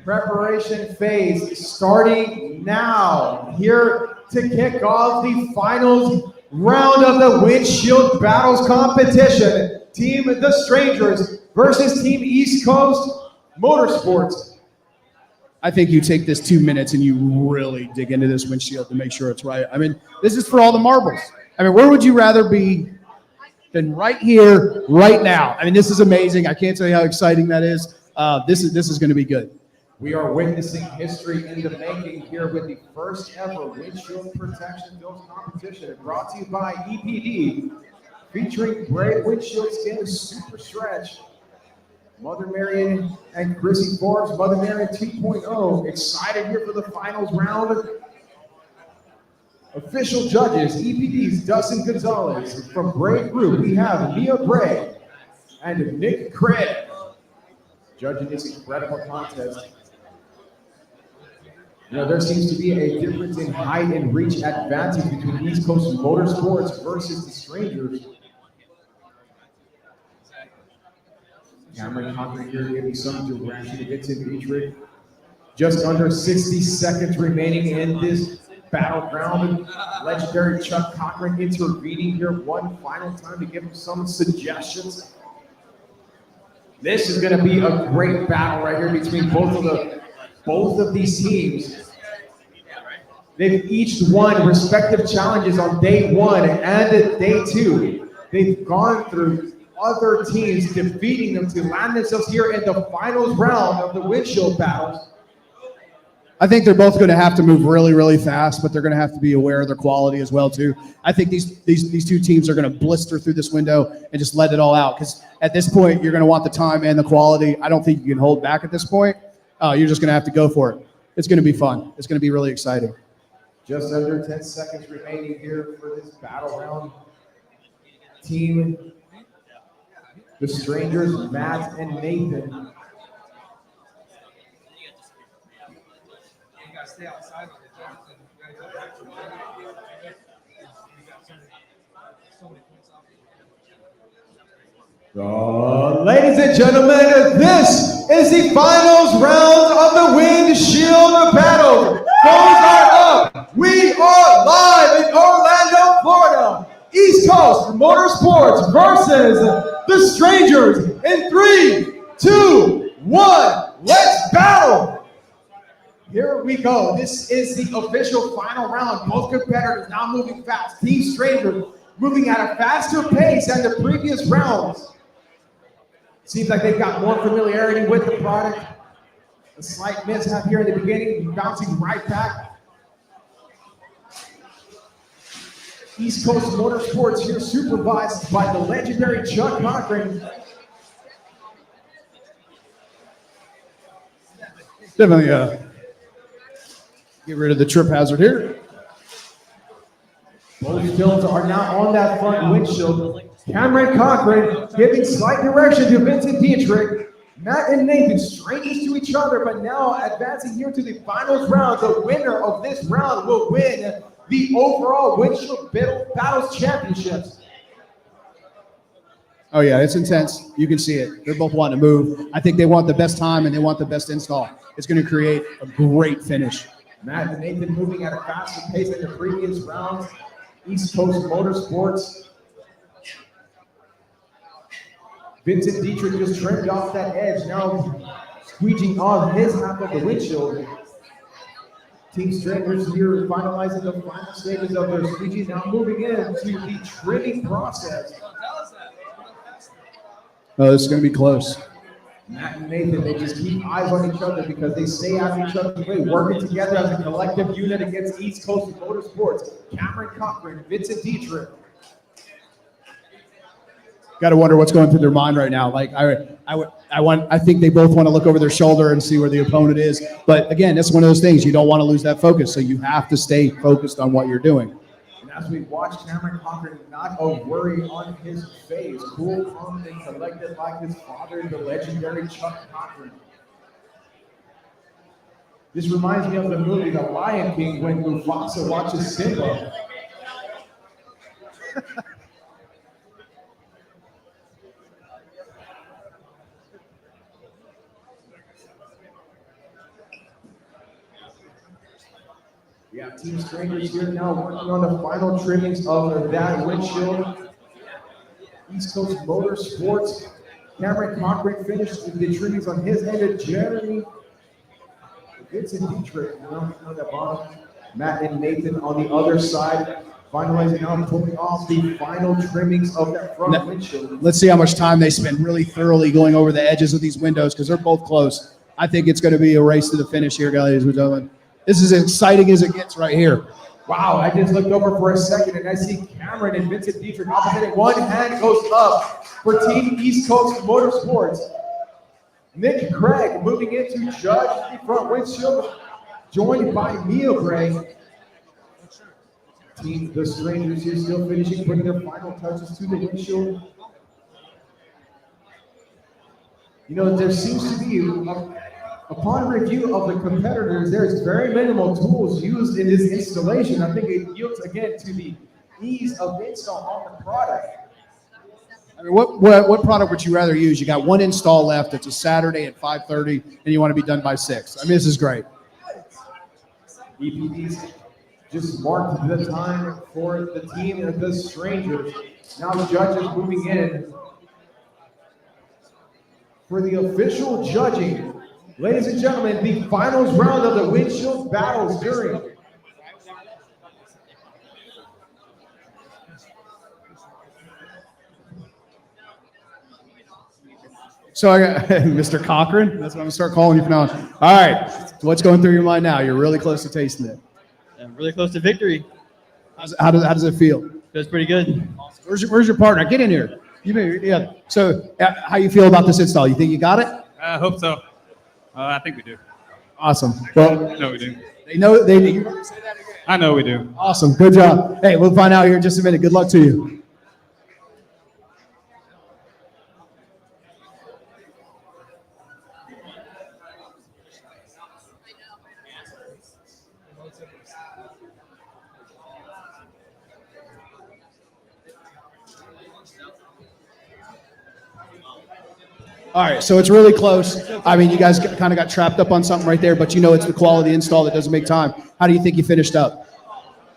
preparation phase starting now. Here to kick off the finals round of the Windshield Battles competition. Team The Strangers versus Team East Coast Motorsports. I think you take this 2 minutes and you really dig into this windshield to make sure it's right. I mean, this is for all the marbles. I mean, where would you rather be than right here, right now? I mean, this is amazing. I can't tell you how exciting that is. This is going to be good. We are witnessing history in the making here with the first ever windshield protection build competition brought to you by EPD, featuring Brave Windshield Skin Super Stretch. Mother Marion and Chrissy Forbes, Mother Marion 2.0, excited here for the finals round. Official judges, EPD's Dustin Gonzalez. From Brave Group, we have Mia Bray and Nick Craig judging this incredible contest. You know, there seems to be a difference in height and reach advantage between East Coast Motorsports versus the Strangers. Cameron Conklin here giving some direction to Vincent Dietrich. Just under 60 seconds remaining in this battleground. Legendary Chuck Cochran intervening here one final time to give him some suggestions. This is going to be a great battle right here between both of these teams. They've each won respective challenges on day one and day two. They've gone through other teams, defeating them to land themselves here in the finals round of the windshield battles. I think they're both going to have to move really, really fast, but they're going to have to be aware of their quality as well too. I think these two teams are going to blister through this window and just let it all out, because at this point you're going to want the time and the quality. I don't think you can hold back at this point. You're just going to have to go for it. It's going to be fun. It's going to be really exciting. Just under 10 seconds remaining here for this battle round. Team The Strangers, Matt and Nathan. Stay outside. Ladies and gentlemen, this is the finals round of the Windshield battle. Those are up. We are live in Orlando, Florida. East Coast Motorsports versus the Strangers. In 3, 2, 1, let's battle. Here we go. This is the official final round. Both competitors now moving fast. Team Strangers moving at a faster pace than the previous rounds. Seems like they've got more familiarity with the product. A slight mishap here in the beginning, bouncing right back. East Coast Motorsports here, supervised by the legendary Chuck Cochran. Definitely get rid of the trip hazard here. Both films are now on that front windshield. Cameron Cochran giving slight direction to Vincent Dietrich. Matt and Nathan strangers to each other, but now advancing here to the finals round. The winner of this round will win the overall Windshield Battles Championships. Oh yeah, it's intense. You can see it. They're both wanting to move. I think they want the best time and they want the best install. It's going to create a great finish. Matt and Nathan moving at a faster pace than the previous rounds. East Coast Motorsports. Vincent Dietrich just trimmed off that edge, now squeegeeing on his half of the windshield. Team Strangers here finalizing the final stages of their squeegee, now moving into the trimming process. Oh, this is going to be close. Matt and Nathan, they just keep eyes on each other because they stay out of each other's way, working together as a collective unit against East Coast Motorsports. Cameron Cochran, Vincent Dietrich. Got to wonder what's going through their mind right now. Like I think they both want to look over their shoulder and see where the opponent is. But again, that's one of those things. You don't want to lose that focus, so you have to stay focused on what you're doing. And as we watch Cameron Cochran, not a worry on his face, cool, calm, and collected like his father, the legendary Chuck Cochran. This reminds me of the movie The Lion King when Mufasa watches Simba. We got Team Strangers here now working on the final trimmings of that windshield. East Coast Motorsports. Cameron Cochran finished with the trimmings on his end, and Jeremy Vincent Dietrich on the bottom. Matt and Nathan on the other side, finalizing now, pulling off the final trimmings of that front windshield. Let's see how much time they spend really thoroughly going over the edges of these windows because they're both close. I think it's going to be a race to the finish here, guys and gentlemen. This is as exciting as it gets right here. Wow, I just looked over for a second and I see Cameron and Vincent Dietrich opposite, and one hand goes up for Team East Coast Motorsports. Nick Craig moving in to judge the front windshield, joined by Neil Gray. Team The Strangers here still finishing, putting their final touches to the windshield. You know, there seems to be, upon review of the competitors, there's very minimal tools used in this installation. I think it yields again to the ease of install on the product. I mean, what product would you rather use? You got one install left. It's a Saturday at 5:30, and you want to be done by 6. I mean, this is great. EPDs just marked the time for the team of The Strangers. Now the judges moving in for the official judging. Ladies and gentlemen, the finals round of the windshield battles during So I got Mr. Cochran. That's what I'm gonna start calling you from now on. All right, what's going through your mind now? You're really close to tasting it. I'm really close to victory. How does it feel? Feels pretty good. Where's your partner? Get in here. Yeah. So how you feel about this install? You think you got it? I hope so. I think we do. Awesome. Well, I know we do. they know they. You want to say that again? I know we do. Awesome. Good job. Hey, we'll find out here in just a minute. Good luck to you. All right, so it's really close. I mean, you guys kind of got trapped up on something right there, but you know it's the quality install that doesn't make time. How do you think you finished up?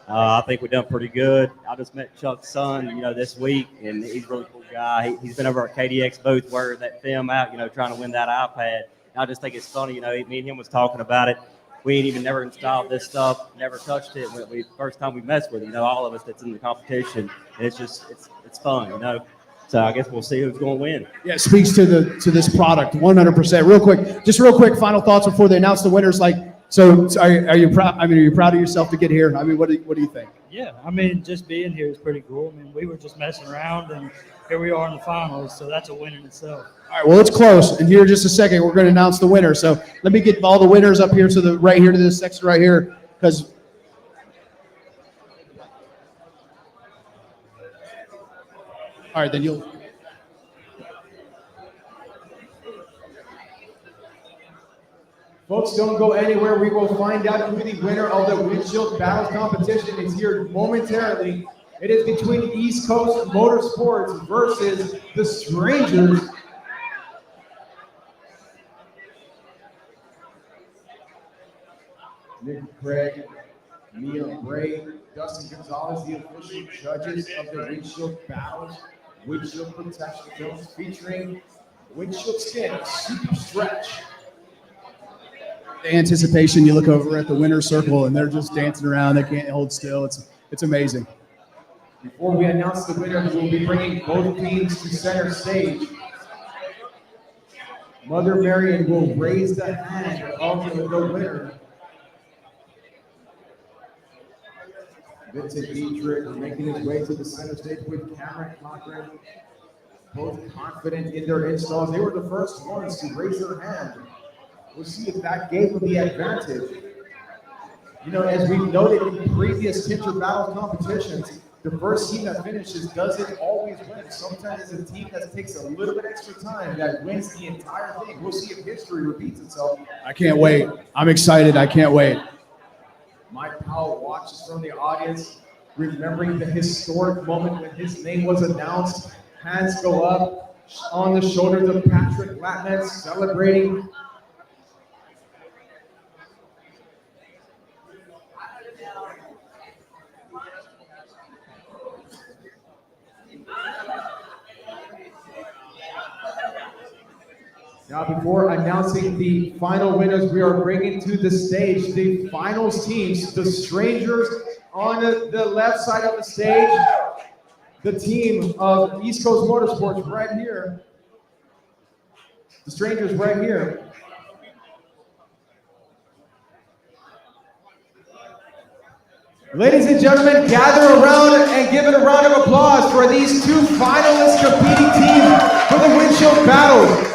I think we done pretty good. I just met Chuck's son, this week, and he's a really cool guy. He's been over at KDX booth wearing that film out, trying to win that iPad. And I just think it's funny, me and him was talking about it. We ain't even never installed this stuff, never touched it. First time we messed with it, all of us that's in the competition, and it's fun, So I guess we'll see who's going to win. Yeah, it speaks to this product 100%. Real quick, final thoughts before they announce the winners. So are you proud? I mean, are you proud of yourself to get here? I mean, what do you think? Yeah, I mean, just being here is pretty cool. I mean, we were just messing around, and here we are in the finals, so that's a win in itself. All right, well, it's close, and here in just a second, we're going to announce the winner. So let me get all the winners up here right here to this section right here, because. All right, then you'll. Folks, don't go anywhere. We will find out who the winner of the windshield battles competition is here momentarily. It is between East Coast Motorsports versus The Strangers. Nick Craig, Neil Gray, Dustin Gonzalez, the official judges of the windshield battles. Windshield protection films featuring windshield skin, super stretch. The anticipation, you look over at the winner's circle and they're just dancing around. They can't hold still. It's amazing. Before we announce the winner, we'll be bringing both teams to center stage. Mother Marion will raise the hand of the winner. Vincent Dietrich making his way to the center stage with Cameron Cochran. Both confident in their installs. They were the first ones to raise their hand. We'll see if that gave them the advantage. As we've noted in previous Tinter battle competitions, the first team that finishes doesn't always win. Sometimes it's a team that takes a little bit extra time that wins the entire thing. We'll see if history repeats itself. I can't wait. I'm excited. I can't wait. Mike Powell watches from the audience, remembering the historic moment when his name was announced. Hands go up on the shoulders of Patrick Latnitz, celebrating. Now, before announcing the final winners, we are bringing to the stage the finals teams. The Strangers on the left side of the stage, the team of East Coast Motorsports right here. The Strangers right here. Ladies and gentlemen, gather around and give it a round of applause for these two finalists competing teams for the Windshield Battles.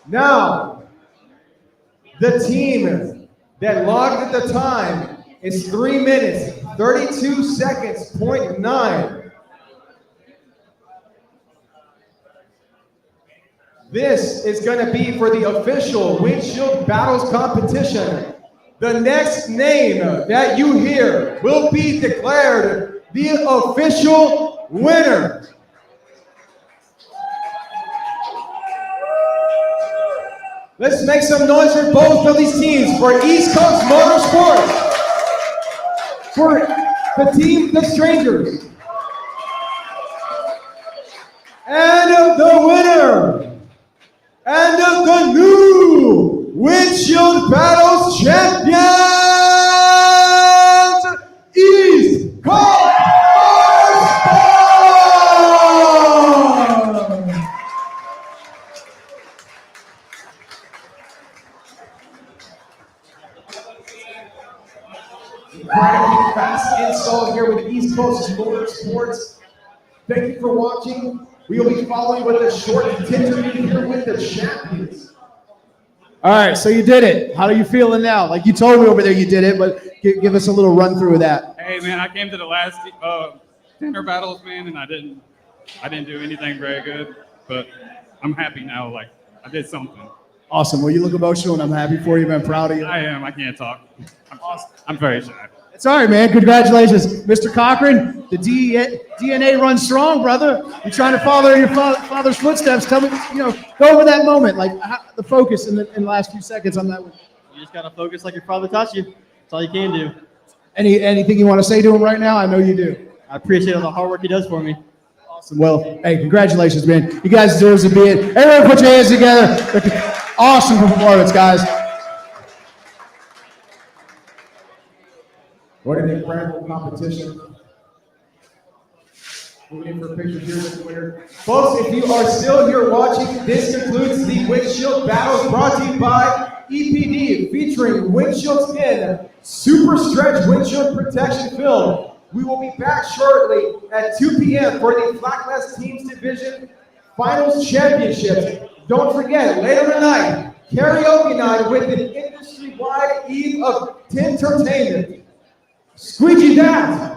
Now, the team that logged at the time is 3 minutes, 32 seconds, .9. This is going to be for the official Windshield Battles competition. The next name that you hear will be declared the official winner. Let's make some noise for both of these teams. For East Coast Motorsports, for the team, the Strangers. And the winner, and the new Windshield Battles champions, East Coast Incredibly fast install here with East Coast Motorsports. Thank you for watching. We will be following with a short interview here with the champions. All right, so you did it. How are you feeling now? Like you told me over there you did it, but give us a little run through of that. Hey man, I came to the last Tinter battles, man, and I didn't do anything very good, but I'm happy now. Like I did something. Awesome. Well, you look emotional, and I'm happy for you, man. Proud of you. I am. I can't talk. I'm very shy. It's all right, man. Congratulations, Mr. Cochran. The DNA runs strong, brother. You're trying to follow your father's footsteps. Tell me, go over that moment, like the focus in the last few seconds on that one. You just gotta focus like your father taught you. That's all you can do. Anything you want to say to him right now? I know you do. I appreciate all the hard work he does for me. Awesome. Well, hey, congratulations, man. You guys deserve to be it. Everyone put your hands together. Awesome performance, guys. What an incredible competition. Moving in for a picture here with the winner. Folks, if you are still here watching, this concludes the Windshield Battles brought to you by EPD, featuring Windshield Skin, Super Stretch Windshield Protection Film. We will be back shortly at 2 p.m. for the Flackless Teams Division Finals Championships. Don't forget, later tonight, karaoke night with an industry-wide eve of Tintertainment. Squeegee that!